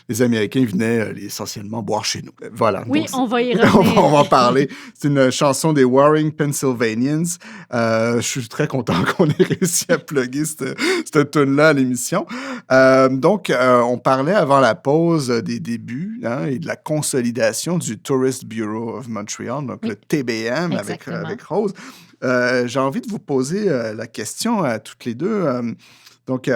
les Américains venaient essentiellement boire chez nous. Voilà.
Oui,
donc,
on va y revenir.
on va en parler. C'est une chanson des Warring Pennsylvanians. Je suis très content qu'on ait réussi à plugger cette tune-là à l'émission. Donc, on parlait avant la pause des débuts et de la consolidation du Tourist Bureau of Montreal, donc le TBM avec Rose. J'ai envie de vous poser la question à toutes les deux. Donc,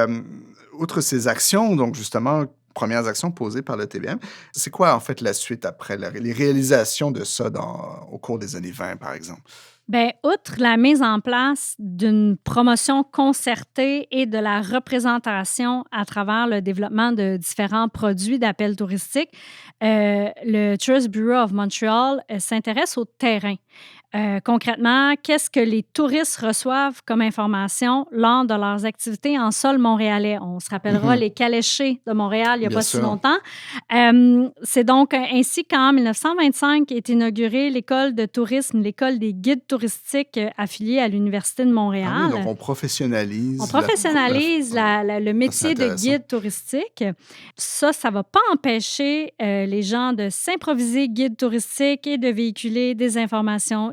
outre ces actions, donc justement, premières actions posées par le TBM, c'est quoi en fait la suite après les réalisations de ça au cours des années 20, par exemple?
Bien, outre la mise en place d'une promotion concertée et de la représentation à travers le développement de différents produits d'appel touristique, le Tourist Bureau of Montreal s'intéresse au terrain. Concrètement, qu'est-ce que les touristes reçoivent comme information lors de leurs activités en sol montréalais? On se rappellera les caléchés de Montréal il n'y a
Bien
pas
sûr.
si longtemps. C'est donc ainsi qu'en 1925 est inaugurée l'école de tourisme, l'école des guides touristiques affiliée à l'Université de Montréal.
Ah oui, donc on professionnalise.
Le métier de
intéressant.
guide touristique. Ça ne va pas empêcher les gens de s'improviser guide touristique et de véhiculer des informations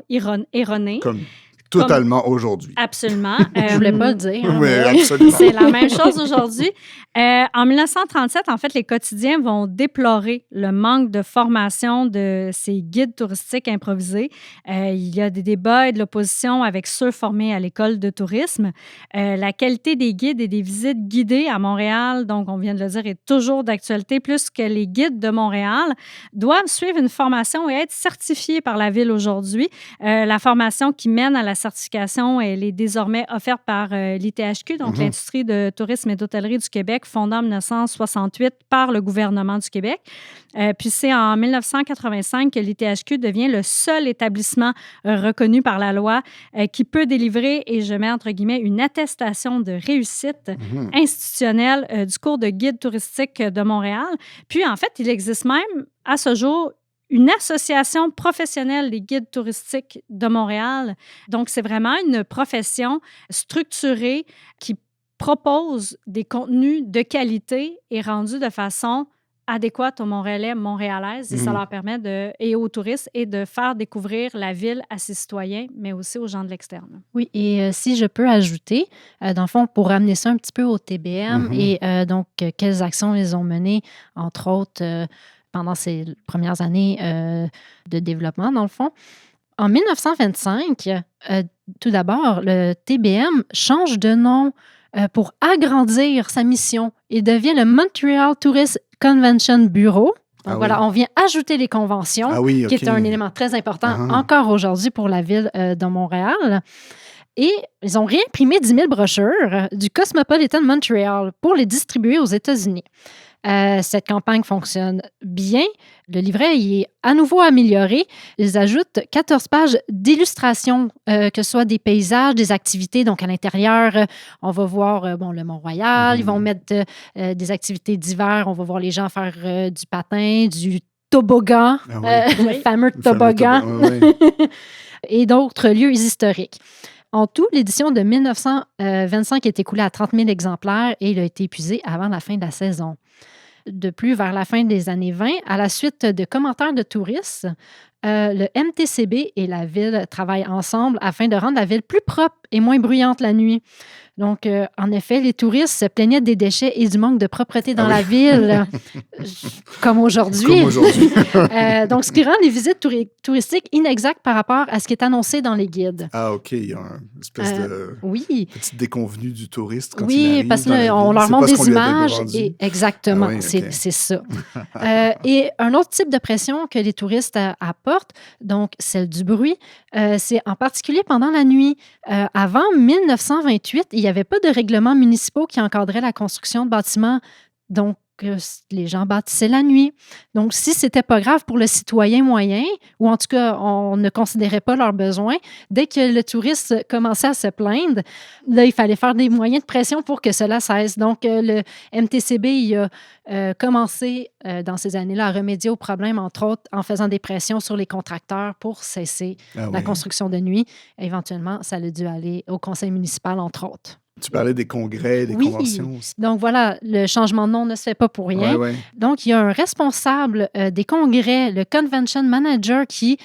erronées.
Comme totalement aujourd'hui.
Absolument.
Je voulais pas le dire.
Oui,
mais-
absolument.
C'est la même chose aujourd'hui. En 1937, en fait, les quotidiens vont déplorer le manque de formation de ces guides touristiques improvisés. Il y a des débats et de l'opposition avec ceux formés à l'école de tourisme. La qualité des guides et des visites guidées à Montréal, donc on vient de le dire, est toujours d'actualité, plus que les guides de Montréal doivent suivre une formation et être certifiés par la Ville aujourd'hui. La formation qui mène à la certification, elle est désormais offerte par l'ITHQ, donc l'Industrie de tourisme et d'hôtellerie du Québec, fondée en 1968 par le gouvernement du Québec. Puis c'est en 1985 que l'ITHQ devient le seul établissement reconnu par la loi qui peut délivrer, et je mets entre guillemets, une attestation de réussite institutionnelle du cours de guide touristique de Montréal. Puis en fait, il existe même à ce jour une association professionnelle des guides touristiques de Montréal. Donc, c'est vraiment une profession structurée qui propose des contenus de qualité et rendus de façon adéquate aux Montréalais, Montréalaises, et ça leur permet et aux touristes et de faire découvrir la ville à ses citoyens, mais aussi aux gens de l'externe.
Oui, et si je peux ajouter, dans le fond, pour ramener ça un petit peu au TBM et donc quelles actions ils ont menées, entre autres, pendant ces premières années de développement, dans le fond. En 1925, tout d'abord, le TBM change de nom pour agrandir sa mission et devient le Montreal Tourist Convention Bureau. Donc voilà, on vient ajouter les conventions, qui est un élément très important encore aujourd'hui pour la ville de Montréal. Et ils ont réimprimé 10 000 brochures du Cosmopolitan Montreal pour les distribuer aux États-Unis. Cette campagne fonctionne bien. Le livret il est à nouveau amélioré. Ils ajoutent 14 pages d'illustrations, que ce soit des paysages, des activités. Donc, à l'intérieur, on va voir le Mont-Royal. Ils vont mettre des activités d'hiver. On va voir les gens faire du patin, du toboggan, le fameux toboggan, et d'autres lieux historiques. En tout, l'édition de 1925 est écoulée à 30 000 exemplaires et il a été épuisé avant la fin de la saison. De plus, vers la fin des années 20, à la suite de commentaires de touristes, le MTCB et la ville travaillent ensemble afin de rendre la ville plus propre et moins bruyante la nuit. Donc, en effet, les touristes se plaignaient des déchets et du manque de propreté dans la ville, comme aujourd'hui. Donc, ce qui rend les visites touristiques inexactes par rapport à ce qui est annoncé dans les guides.
Ah, OK. Il y a une espèce de petite déconvenue du touriste quand il arrive
parce
dans la
qu'on
ville.
leur
C'est
montre
pas ce
des
qu'on lui avait
images.
vendu.
Et exactement,
Ah oui, OK.
c'est ça. Et un autre type de pression que les touristes apportent, donc celle du bruit, c'est en particulier pendant la nuit. Avant 1928, il n'y avait pas de règlements municipaux qui encadraient la construction de bâtiments. Donc, que les gens bâtissaient la nuit. Donc, si c'était pas grave pour le citoyen moyen, ou en tout cas, on ne considérait pas leurs besoins, dès que le touriste commençait à se plaindre, là, il fallait faire des moyens de pression pour que cela cesse. Donc, le MTCB, il a commencé dans ces années-là à remédier au problème, entre autres, en faisant des pressions sur les contracteurs pour cesser la construction de nuit. Éventuellement, ça a dû aller au conseil municipal, entre autres.
Tu parlais des congrès, des conventions aussi.
Donc voilà, le changement de nom ne se fait pas pour rien. Donc, il y a un responsable des congrès, le Convention Manager, qui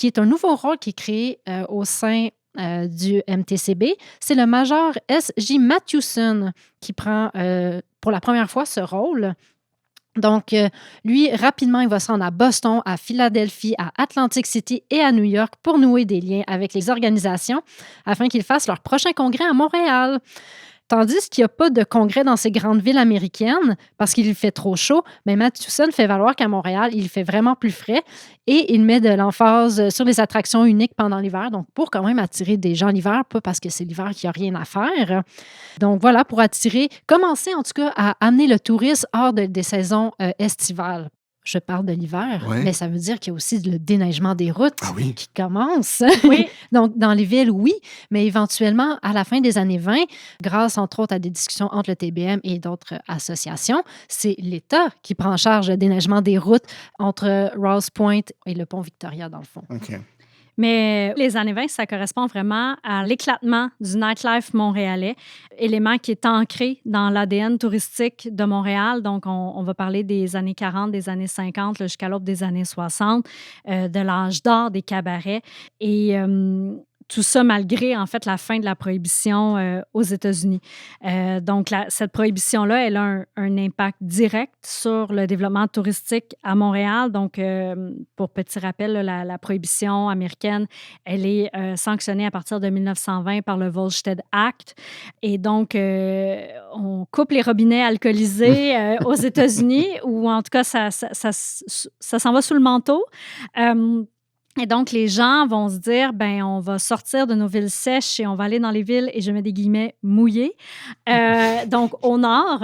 est un nouveau rôle qui est créé au sein du MTCB. C'est le major S.J. Mathewson qui prend pour la première fois ce rôle. Donc, lui, rapidement, il va se rendre à Boston, à Philadelphie, à Atlantic City et à New York pour nouer des liens avec les organisations afin qu'ils fassent leur prochain congrès à Montréal. Tandis qu'il n'y a pas de congrès dans ces grandes villes américaines parce qu'il fait trop chaud, mais Mathewson fait valoir qu'à Montréal, il fait vraiment plus frais et il met de l'emphase sur les attractions uniques pendant l'hiver, donc pour quand même attirer des gens l'hiver, pas parce que c'est l'hiver qu'il n'y a rien à faire. Donc voilà, pour commencer en tout cas à amener le tourisme hors des saisons estivales. Je parle de l'hiver, mais ça veut dire qu'il y a aussi le déneigement des routes qui commence.
Oui.
Donc, dans les villes, oui, mais éventuellement, à la fin des années 20, grâce entre autres à des discussions entre le TBM et d'autres associations, c'est l'État qui prend en charge le déneigement des routes entre Ross Point et le pont Victoria, dans le fond.
OK.
Mais les années 20, ça correspond vraiment à l'éclatement du nightlife montréalais, élément qui est ancré dans l'ADN touristique de Montréal. Donc, on va parler des années 40, des années 50, là, jusqu'à l'aube des années 60, de l'âge d'or des cabarets. Et tout ça malgré, en fait, la fin de la prohibition aux États-Unis. Donc, cette prohibition-là, elle a un impact direct sur le développement touristique à Montréal. Donc, pour petit rappel, là, la prohibition américaine, elle est sanctionnée à partir de 1920 par le Volstead Act. Et donc, on coupe les robinets alcoolisés aux États-Unis, ou en tout cas, ça s'en va sous le manteau. Et donc, les gens vont se dire, ben, on va sortir de nos villes sèches et on va aller dans les villes, et je mets des guillemets, mouillées, donc au nord.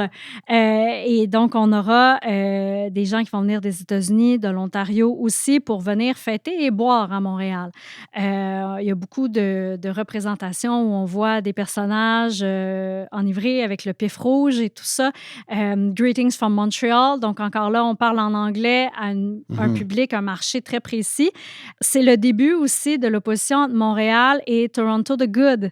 Et donc, on aura des gens qui vont venir des États-Unis, de l'Ontario aussi, pour venir fêter et boire à Montréal. Il y a beaucoup de représentations où on voit des personnages enivrés avec le pif rouge et tout ça. Greetings from Montreal. Donc, encore là, on parle en anglais à un public, un marché très précis. C'est le début aussi de l'opposition entre Montréal et Toronto the Good.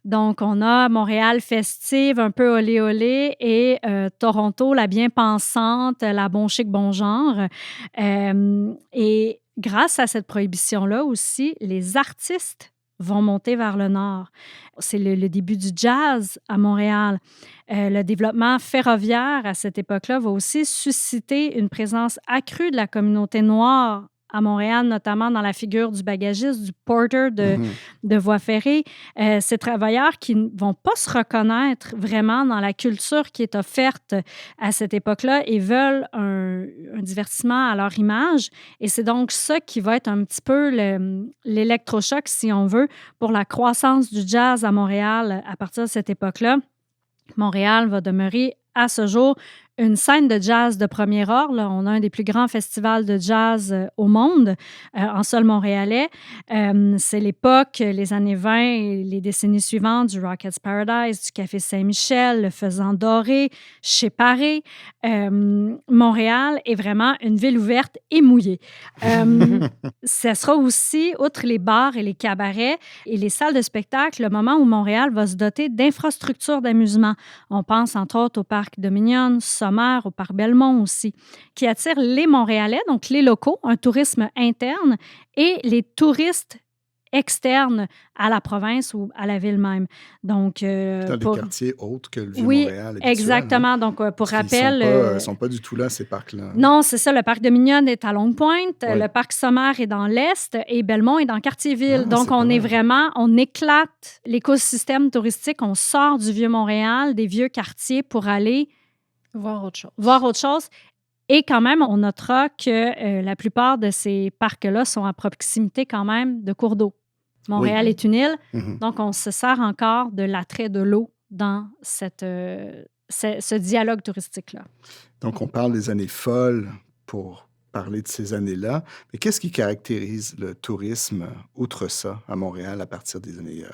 Donc, on a Montréal festive, un peu olé olé, et Toronto, la bien pensante, la bon chic, bon genre. Et grâce à cette prohibition-là aussi, les artistes vont monter vers le nord. C'est le début du jazz à Montréal. Le développement ferroviaire à cette époque-là va aussi susciter une présence accrue de la communauté noire à Montréal, notamment dans la figure du bagagiste, du porter de voie ferrée. Ces travailleurs qui ne vont pas se reconnaître vraiment dans la culture qui est offerte à cette époque-là et veulent un divertissement à leur image. Et c'est donc ça qui va être un petit peu l'électrochoc, si on veut, pour la croissance du jazz à Montréal à partir de cette époque-là. Montréal va demeurer à ce jour une scène de jazz de premier ordre. Là, on a un des plus grands festivals de jazz au monde, en sol montréalais. C'est l'époque, les années 20 et les décennies suivantes, du Rockets Paradise, du Café Saint-Michel, le Faisan Doré, chez Paré. Montréal est vraiment une ville ouverte et mouillée. Ce sera aussi, outre les bars et les cabarets et les salles de spectacle, le moment où Montréal va se doter d'infrastructures d'amusement. On pense entre autres au parc Dominion, au parc Belmont aussi, qui attire les Montréalais, donc les locaux, un tourisme interne, et les touristes externes à la province ou à la ville même. Donc,
dans des quartiers autres que le Vieux-Montréal habituel.
Exactement. Donc, pour rappel...
Ils ne sont pas du tout là, ces parcs-là.
Non, c'est ça. Le parc Dominion est à Longue-Pointe, le parc Sommaire est dans l'Est et Belmont est dans Cartierville. Donc, on éclate l'écosystème touristique, on sort du Vieux-Montréal, des vieux quartiers pour aller
voir autre chose.
Et quand même, on notera que la plupart de ces parcs-là sont à proximité quand même de cours d'eau. Montréal est une île, donc on se sert encore de l'attrait de l'eau dans cette ce dialogue touristique-là.
Donc, on parle des années folles pour parler de ces années-là. Mais qu'est-ce qui caractérise le tourisme, outre ça, à Montréal, à partir des années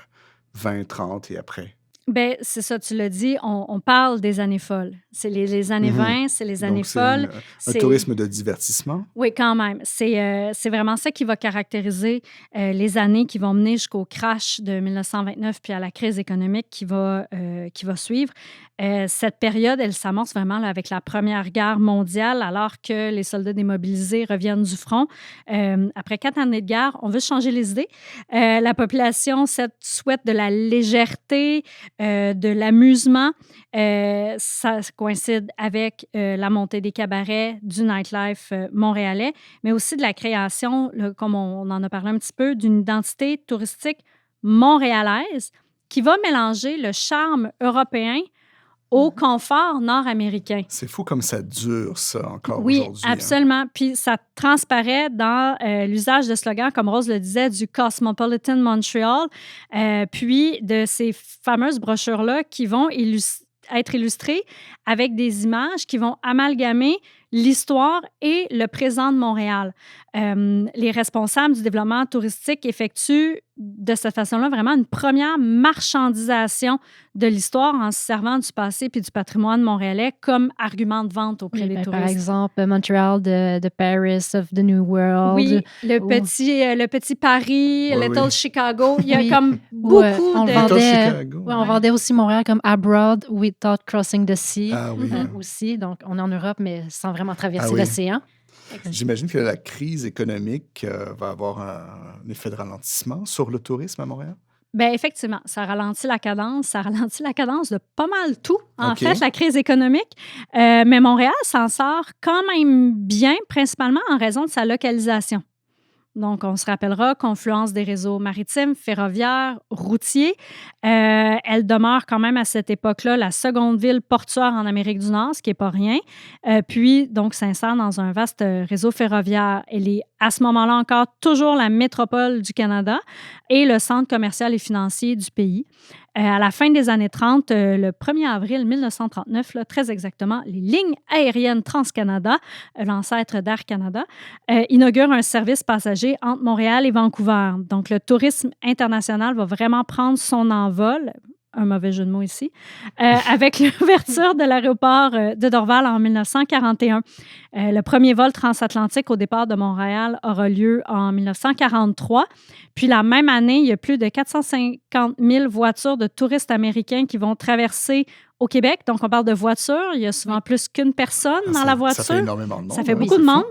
20, 30 et après?
Ben, c'est ça, tu l'as dit, on parle des années folles. C'est les années 20, c'est les années
Donc, c'est
folles.
un tourisme de divertissement?
Oui, quand même. C'est vraiment ça qui va caractériser les années qui vont mener jusqu'au crash de 1929 puis à la crise économique qui va suivre. Cette période, elle s'amorce vraiment là, avec la Première Guerre mondiale, alors que les soldats démobilisés reviennent du front. Après 4 années de guerre, on veut changer les idées. La population souhaite de la légèreté, de l'amusement. Ça coïncide avec la montée des cabarets, du nightlife montréalais, mais aussi de la création, là, comme on en a parlé un petit peu, d'une identité touristique montréalaise qui va mélanger le charme européen au confort nord-américain.
C'est fou comme ça dure, ça, encore
Oui,
aujourd'hui. Hein.
absolument. Puis ça transparaît dans l'usage de slogans, comme Rose le disait, du Cosmopolitan Montreal, puis de ces fameuses brochures-là qui vont être illustrées avec des images qui vont amalgamer l'histoire et le présent de Montréal. Les responsables du développement touristique effectuent de cette façon-là vraiment une première marchandisation de l'histoire en se servant du passé puis du patrimoine montréalais comme argument de vente auprès des touristes.
Par exemple, Montreal, the Paris of the New World.
Oui, le petit Paris,
Oui,
Little
oui.
Chicago. Il y a
Oui.
comme beaucoup
on
de...
vendait,
Chicago.
on vendait aussi Montréal comme Abroad Without Crossing the Sea.
Ah oui.
Aussi. Donc, on est en Europe, mais sans vraiment traverser
Ah oui.
l'océan.
J'imagine que la crise économique va avoir un effet de ralentissement sur le tourisme à Montréal.
Bien, effectivement, ça ralentit la cadence de pas mal tout, en
OK.
fait, la crise économique. Mais Montréal s'en sort quand même bien, principalement en raison de sa localisation. Donc, on se rappellera, confluence des réseaux maritimes, ferroviaires, routiers. Elle demeure quand même à cette époque-là la seconde ville portuaire en Amérique du Nord, ce qui n'est pas rien. Puis, donc, s'insère dans un vaste réseau ferroviaire. Elle est à ce moment-là encore toujours la métropole du Canada et le centre commercial et financier du pays. À la fin des années 30, le 1er avril 1939, là, très exactement, les lignes aériennes TransCanada, l'ancêtre d'Air Canada, inaugurent un service passager entre Montréal et Vancouver. Donc, le tourisme international va vraiment prendre son envol. Un mauvais jeu de mots ici, avec l'ouverture de l'aéroport de Dorval en 1941. Le premier vol transatlantique au départ de Montréal aura lieu en 1943. Puis la même année, il y a plus de 450 000 voitures de touristes américains qui vont traverser au Québec. Donc, on parle de voitures. Il y a souvent plus qu'une personne dans la voiture.
Ça fait énormément de monde.
Ça fait
hein,
beaucoup de
c'est fou.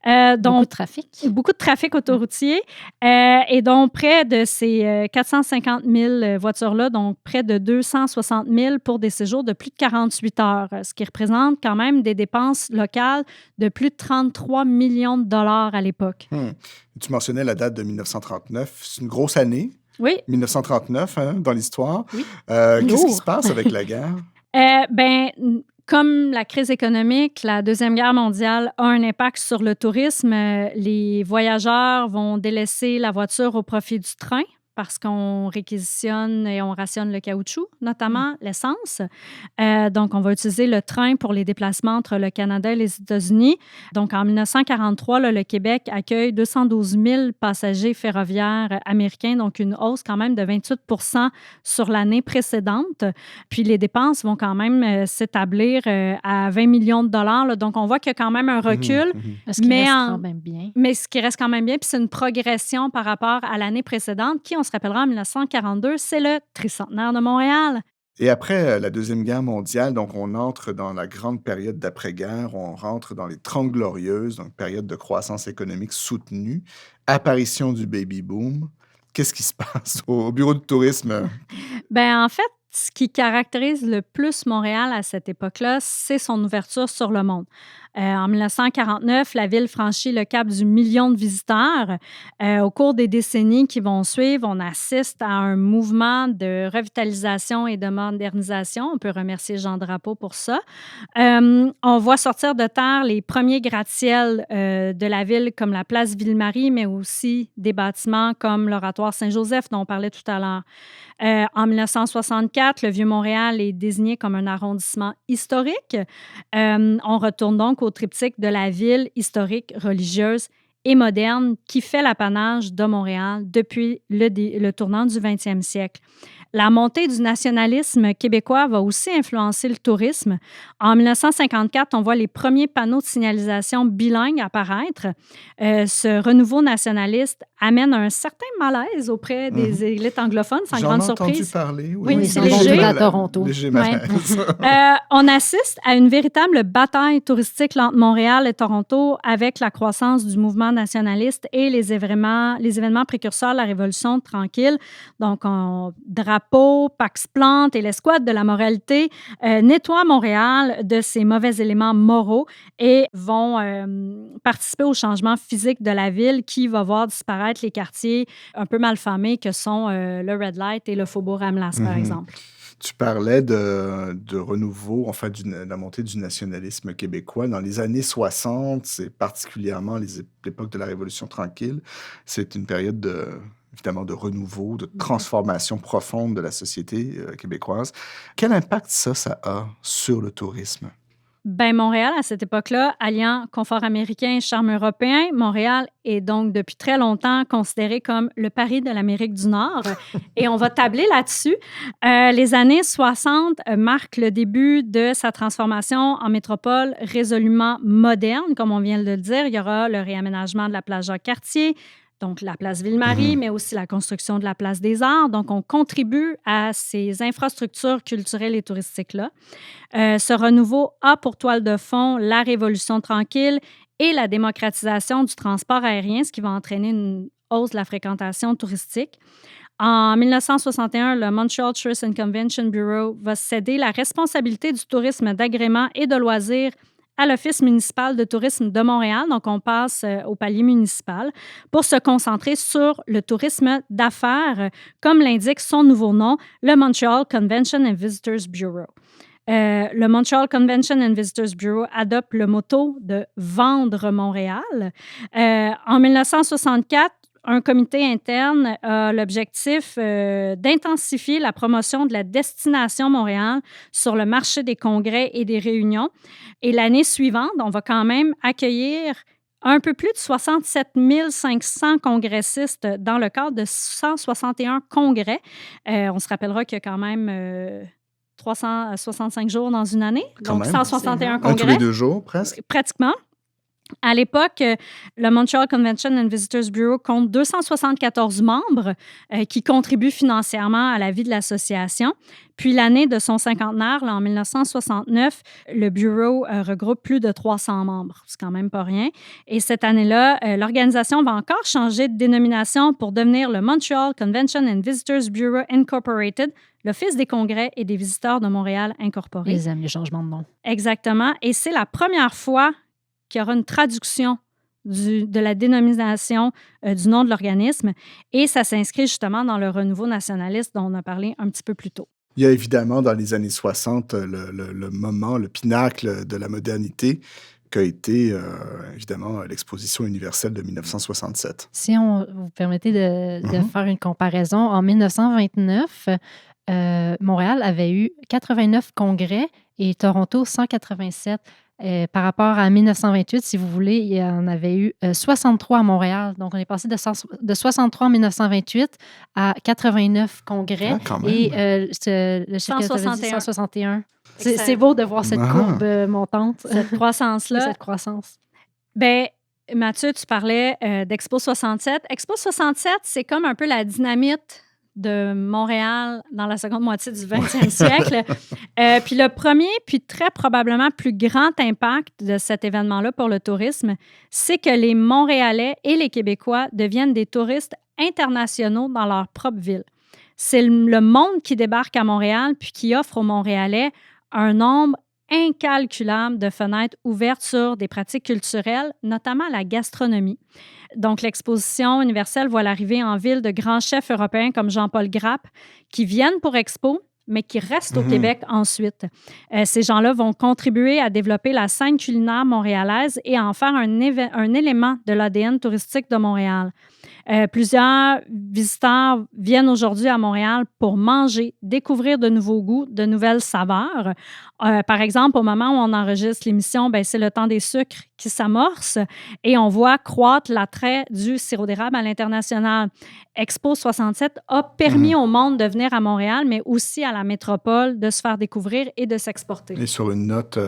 monde. Donc,
Beaucoup de trafic.
beaucoup de trafic autoroutier. Et donc, près de ces 450 000 voitures-là, donc près de 260 000 pour des séjours de plus de 48 heures, ce qui représente quand même des dépenses locales de plus de 33 millions de dollars à l'époque.
Tu mentionnais la date de 1939. C'est une grosse année,
Oui.
1939, hein, dans l'histoire.
Oui.
Qu'est-ce qui
Lourd.
se passe avec la guerre?
Comme la crise économique, la Deuxième Guerre mondiale a un impact sur le tourisme. Les voyageurs vont délaisser la voiture au profit du train parce qu'on réquisitionne et on rationne le caoutchouc, notamment l'essence. Donc, on va utiliser le train pour les déplacements entre le Canada et les États-Unis. Donc, en 1943, là, le Québec accueille 212 000 passagers ferroviaires américains, donc une hausse quand même de 28 % sur l'année précédente. Puis, les dépenses vont quand même s'établir à 20 millions de dollars. Là. Donc, on voit qu'il y a quand même un recul.
Ce qui
Mais
reste
en-
quand même bien.
Mais ce qui reste quand même bien, puis c'est une progression par rapport à l'année précédente, qui, on se rappellera, en 1942, c'est le tricentenaire de Montréal.
Et après la Deuxième Guerre mondiale, donc on entre dans la grande période d'après-guerre, on rentre dans les 30 glorieuses, donc période de croissance économique soutenue, apparition du baby-boom. Qu'est-ce qui se passe au bureau de tourisme?
En fait, ce qui caractérise le plus Montréal à cette époque-là, c'est son ouverture sur le monde. En 1949, la ville franchit le cap du million de visiteurs. Au cours des décennies qui vont suivre, on assiste à un mouvement de revitalisation et de modernisation. On peut remercier Jean Drapeau pour ça. On voit sortir de terre les premiers gratte-ciels de la ville, comme la place Ville-Marie, mais aussi des bâtiments comme l'Oratoire Saint-Joseph, dont on parlait tout à l'heure. En 1964, le Vieux-Montréal est désigné comme un arrondissement historique. On retourne donc au triptyque de la ville historique, religieuse et moderne qui fait l'apanage de Montréal depuis le tournant du 20e siècle. La montée du nationalisme québécois va aussi influencer le tourisme. En 1954, on voit les premiers panneaux de signalisation bilingues apparaître. Ce renouveau nationaliste amène un certain malaise auprès des élites anglophones, sans grande surprise.
J'en ai entendu parler.
Oui, c'est
léger.
léger.
À Toronto.
Léger
Ouais.
malaise.
On assiste à une véritable bataille touristique entre Montréal et Toronto avec la croissance du mouvement nationaliste et les événements précurseurs de la Révolution tranquille. Donc, Drapeau, Pax Plante et l'escouade de la moralité nettoient Montréal de ses mauvais éléments moraux et vont participer au changement physique de la ville qui va voir disparaître les quartiers un peu malfamés que sont le Red Light et le Faubourg Ramlas, par exemple.
Tu parlais de renouveau, enfin, de la montée du nationalisme québécois. Dans les années 60, c'est particulièrement l'époque de la Révolution tranquille. C'est une période évidemment de renouveau, de transformation profonde de la société québécoise. Quel impact ça a sur le tourisme?
Ben, Montréal, à cette époque-là, alliant confort américain et charme européen, Montréal est donc depuis très longtemps considéré comme le Paris de l'Amérique du Nord. Et on va tabler là-dessus. Les années 60 marquent le début de sa transformation en métropole résolument moderne, comme on vient de le dire. Il y aura le réaménagement de la place Jacques-Cartier, donc la place Ville-Marie, mais aussi la construction de la place des Arts. Donc, on contribue à ces infrastructures culturelles et touristiques-là. Ce renouveau a pour toile de fond la Révolution tranquille et la démocratisation du transport aérien, ce qui va entraîner une hausse de la fréquentation touristique. En 1961, le Montreal Tourist and Convention Bureau va céder la responsabilité du tourisme d'agrément et de loisirs à l'Office municipal de tourisme de Montréal. Donc, on passe au palier municipal pour se concentrer sur le tourisme d'affaires, comme l'indique son nouveau nom, le Montreal Convention and Visitors Bureau. Le Montreal Convention and Visitors Bureau adopte le motto de « Vendre Montréal ». En 1964, un comité interne a l'objectif d'intensifier la promotion de la destination Montréal sur le marché des congrès et des réunions. Et l'année suivante, on va quand même accueillir un peu plus de 67 500 congressistes dans le cadre de 161 congrès. On se rappellera qu'il y a quand même 365 jours dans une année,
Quand
donc
même.
161
Un
congrès.
tous les 2 jours, presque.
Pratiquement. À l'époque, le Montreal Convention and Visitors Bureau compte 274 membres qui contribuent financièrement à la vie de l'association. Puis l'année de son cinquantenaire, en 1969, le bureau regroupe plus de 300 membres. C'est quand même pas rien. Et cette année-là, l'organisation va encore changer de dénomination pour devenir le Montreal Convention and Visitors Bureau Incorporated, l'Office des congrès et des visiteurs de Montréal incorporé.
Ils aiment les changements de nom.
Exactement. Et c'est la première fois qu'il y aura une traduction de la dénomination du nom de l'organisme. Et ça s'inscrit justement dans le renouveau nationaliste dont on a parlé un petit peu plus tôt.
Il y a évidemment, dans les années 60, le moment, le pinacle de la modernité qu'a été, évidemment, l'exposition universelle de 1967.
Si vous permettez de faire une comparaison, en 1929, Montréal avait eu 89 congrès et Toronto 187. Par rapport à 1928, si vous voulez, il y en avait eu 63 à Montréal. Donc, on est passé de 63 en 1928 à 89 congrès.
Ah, quand même.
Et le chiffre que tu avais dit,
161.
161. C'est beau de voir cette courbe montante.
Cette croissance-là.
Cette croissance.
Bien, Mathieu, tu parlais d'Expo 67. Expo 67, c'est comme un peu la dynamite de Montréal dans la seconde moitié du 20e siècle. Puis le premier, puis très probablement plus grand impact de cet événement-là pour le tourisme, c'est que les Montréalais et les Québécois deviennent des touristes internationaux dans leur propre ville. C'est le monde qui débarque à Montréal puis qui offre aux Montréalais un nombre incalculable de fenêtres ouvertes sur des pratiques culturelles, notamment la gastronomie. Donc, l'exposition universelle voit l'arrivée en ville de grands chefs européens comme Jean-Paul Grappe qui viennent pour Expo, mais qui restent au Québec ensuite. Ces gens-là vont contribuer à développer la scène culinaire montréalaise et à en faire un élément de l'ADN touristique de Montréal. Plusieurs visiteurs viennent aujourd'hui à Montréal pour manger, découvrir de nouveaux goûts, de nouvelles saveurs. Par exemple, au moment où on enregistre l'émission, c'est le temps des sucres qui s'amorce et on voit croître l'attrait du sirop d'érable à l'international. Expo 67 a permis au monde de venir à Montréal, mais aussi à la métropole de se faire découvrir et de s'exporter.
Et sur une note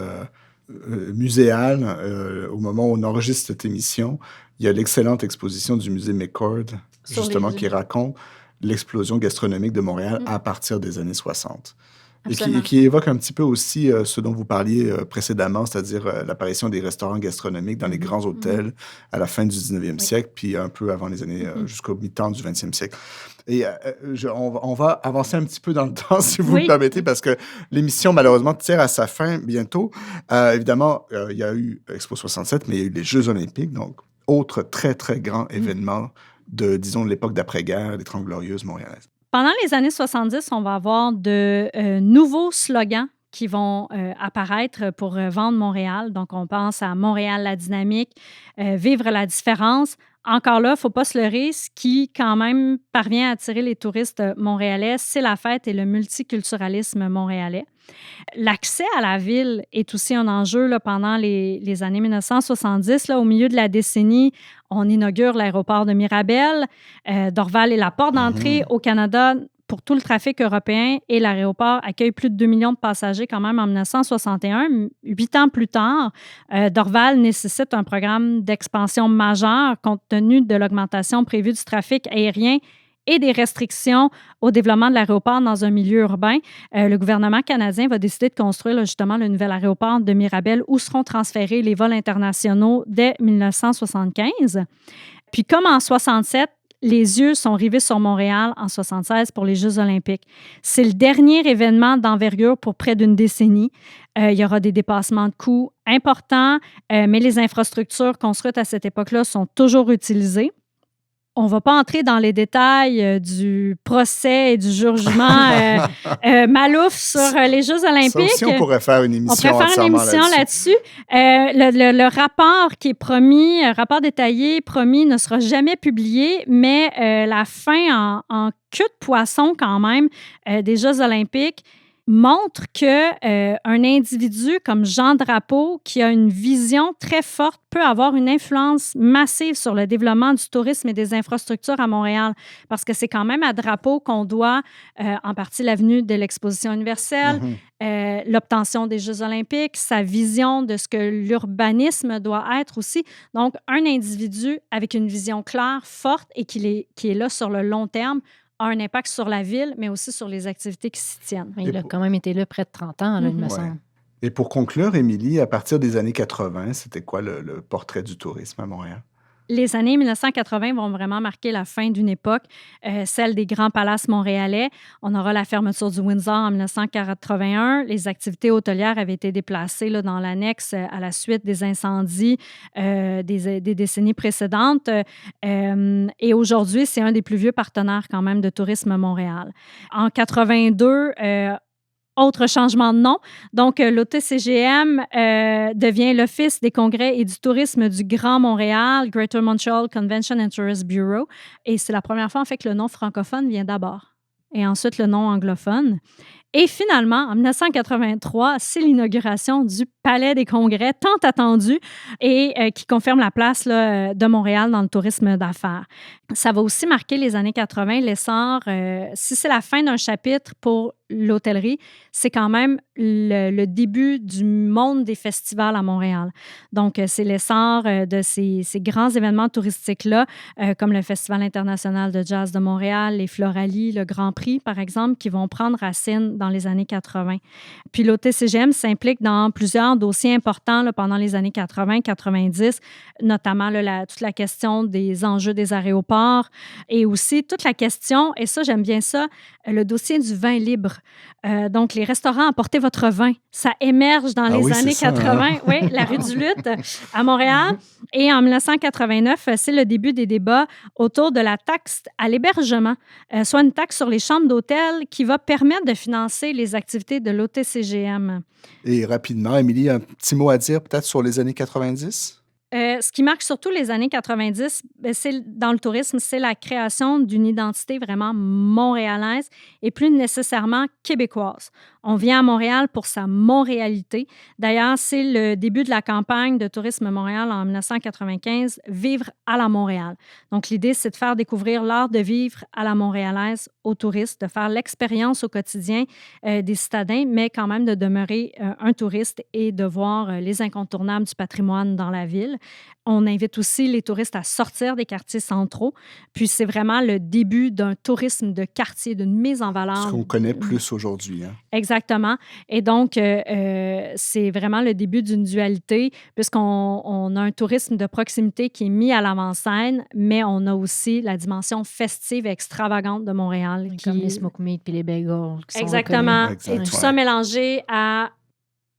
muséale, au moment où on enregistre cette émission, il y a l'excellente exposition du musée McCord, justement, qui raconte l'explosion gastronomique de Montréal à partir des années 60. Et qui évoque un petit peu aussi ce dont vous parliez précédemment, c'est-à-dire l'apparition des restaurants gastronomiques dans les grands hôtels à la fin du 19e siècle, puis un peu avant les années, jusqu'au mi-temps du 20e siècle. Et on va avancer un petit peu dans le temps, si vous me permettez, parce que l'émission, malheureusement, tire à sa fin bientôt. Évidemment, il y a eu Expo 67, mais il y a eu les Jeux olympiques, donc autre très, très grand événement de, disons, de l'époque d'après-guerre, des Trente Glorieuses montréalaises.
Pendant les années 70, on va avoir de nouveaux slogans qui vont apparaître pour vendre Montréal. Donc, on pense à Montréal, la dynamique, vivre la différence. Encore là, il ne faut pas se leurrer, ce qui, quand même, parvient à attirer les touristes montréalais, c'est la fête et le multiculturalisme montréalais. L'accès à la ville est aussi un enjeu là, pendant les années 1970. Là, au milieu de la décennie, on inaugure l'aéroport de Mirabel. Dorval est la porte d'entrée au Canada pour tout le trafic européen et l'aéroport accueille plus de 2 millions de passagers quand même en 1961. 8 ans plus tard, Dorval nécessite un programme d'expansion majeur compte tenu de l'augmentation prévue du trafic aérien et des restrictions au développement de l'aéroport dans un milieu urbain. Le gouvernement canadien va décider de construire justement le nouvel aéroport de Mirabel où seront transférés les vols internationaux dès 1975. Puis comme en 67, les yeux sont rivés sur Montréal en 76 pour les Jeux olympiques. C'est le dernier événement d'envergure pour près d'une décennie. Il y aura des dépassements de coûts importants, mais les infrastructures construites à cette époque-là sont toujours utilisées. On ne va pas entrer dans les détails du procès et du jugement Malouf sur les Jeux olympiques. Ça
aussi, on pourrait faire une émission
là-dessus. Le rapport qui est promis, rapport détaillé promis, ne sera jamais publié, mais la fin en queue de poisson quand même des Jeux olympiques montre qu'un individu comme Jean Drapeau, qui a une vision très forte, peut avoir une influence massive sur le développement du tourisme et des infrastructures à Montréal. Parce que c'est quand même à Drapeau qu'on doit en partie l'avenue de l'Exposition universelle, l'obtention des Jeux olympiques, sa vision de ce que l'urbanisme doit être aussi. Donc, un individu avec une vision claire, forte et qui est là sur le long terme, a un impact sur la ville, mais aussi sur les activités qui s'y tiennent.
Il a quand même été là près de 30 ans, là, il me semble.
Et pour conclure, Émilie, à partir des années 80, c'était quoi le portrait du tourisme à Montréal?
Les années 1980 vont vraiment marquer la fin d'une époque, celle des grands palaces montréalais. On aura la fermeture du Windsor en 1981. Les activités hôtelières avaient été déplacées là, dans l'annexe à la suite des incendies des décennies précédentes. Et aujourd'hui, c'est un des plus vieux partenaires quand même de Tourisme Montréal. En 82, autre changement de nom. Donc, l'OTCGM devient l'Office des congrès et du tourisme du Grand Montréal, Greater Montreal Convention and Tourist Bureau. Et c'est la première fois, en fait, que le nom francophone vient d'abord. Et ensuite, le nom anglophone. Et finalement, en 1983, c'est l'inauguration du Palais des Congrès, tant attendu, et qui confirme la place là, de Montréal dans le tourisme d'affaires. Ça va aussi marquer les années 80, l'essor. Si c'est la fin d'un chapitre pour l'hôtellerie, c'est quand même le début du monde des festivals à Montréal. Donc, c'est l'essor de ces grands événements touristiques-là, comme le Festival international de jazz de Montréal, les Floralies, le Grand Prix, par exemple, qui vont prendre racine dans les années 80. Puis l'OTCGM s'implique dans plusieurs dossiers importants là, pendant les années 80-90, notamment là, toute la question des enjeux des aéroports et aussi toute la question, et ça, j'aime bien ça, le dossier du vin libre bar. Donc, les restaurants apportez votre vin. Ça émerge dans les années 80. Oui, la rue du Luth à Montréal. Et en 1989, c'est le début des débats autour de la taxe à l'hébergement, soit une taxe sur les chambres d'hôtel qui va permettre de financer les activités de l'OTCGM.
Et rapidement, Émilie, un petit mot à dire peut-être sur les années 90?
Ce qui marque surtout les années 90, dans le tourisme, c'est la création d'une identité vraiment montréalaise et plus nécessairement québécoise. On vient à Montréal pour sa montréalité. D'ailleurs, c'est le début de la campagne de Tourisme Montréal en 1995, Vivre à la Montréal. Donc, l'idée, c'est de faire découvrir l'art de vivre à la montréalaise aux touristes, de faire l'expérience au quotidien des citadins, mais quand même de demeurer un touriste et de voir les incontournables du patrimoine dans la ville. On invite aussi les touristes à sortir des quartiers centraux. Puis, c'est vraiment le début d'un tourisme de quartier, d'une mise en valeur.
Ce qu'on connaît plus aujourd'hui. Hein?
Exactement. Et donc, c'est vraiment le début d'une dualité, puisqu'on a un tourisme de proximité qui est mis à l'avant-scène, mais on a aussi la dimension festive et extravagante de Montréal.
Comme les smoke meat puis les bagels.
Exactement. Et tout ça mélangé à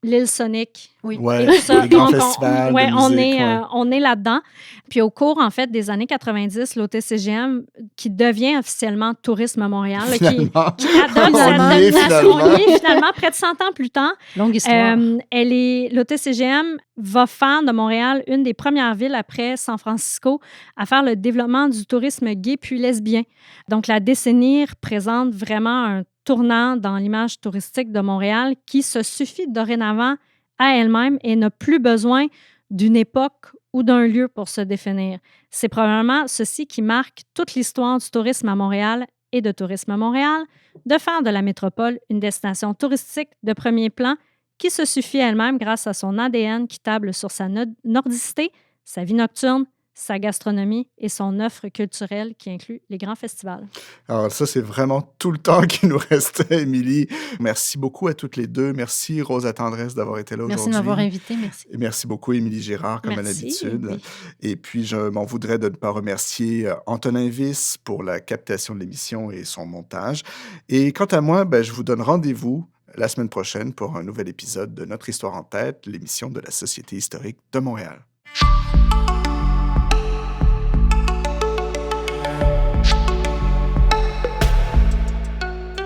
l'île Sonic.
Oui.
Ouais,
ça,
les grands festivals de musique,
on est là-dedans. Puis au cours, en fait, des années 90, l'OTCGM, qui devient officiellement Tourisme Montréal, qui adopte cette dénomination, finalement, près de 100 ans plus tard.
Longue histoire.
L'OTCGM va faire de Montréal une des premières villes après San Francisco à faire le développement du tourisme gay puis lesbien. Donc, la décennie représente vraiment un tournant dans l'image touristique de Montréal qui se suffit dorénavant à elle-même et n'a plus besoin d'une époque ou d'un lieu pour se définir. C'est probablement ceci qui marque toute l'histoire du tourisme à Montréal et de Tourisme Montréal, de faire de la métropole une destination touristique de premier plan qui se suffit elle-même grâce à son ADN qui table sur sa nordicité, sa vie nocturne, sa gastronomie et son offre culturelle qui inclut les grands festivals.
Alors ça, c'est vraiment tout le temps qui nous restait, Émilie. Merci beaucoup à toutes les deux. Merci, Rosa Tendresse, d'avoir été là aujourd'hui.
Merci de m'avoir invité, merci.
Et merci beaucoup, Émilie Girard, comme à l'habitude. Oui. Et puis, je m'en voudrais de ne pas remercier Antonin Wyss pour la captation de l'émission et son montage. Et quant à moi, je vous donne rendez-vous la semaine prochaine pour un nouvel épisode de Notre Histoire en tête, l'émission de la Société historique de Montréal.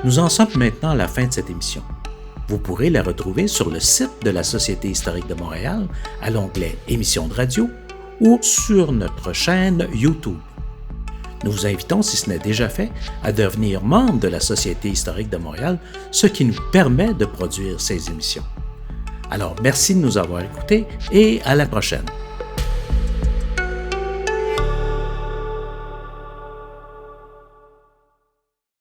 Nous en sommes maintenant à la fin de cette émission. Vous pourrez la retrouver sur le site de la Société historique de Montréal, à l'onglet Émissions de radio ou sur notre chaîne YouTube. Nous vous invitons, si ce n'est déjà fait, à devenir membre de la Société historique de Montréal, ce qui nous permet de produire ces émissions. Alors, merci de nous avoir écoutés et à la prochaine.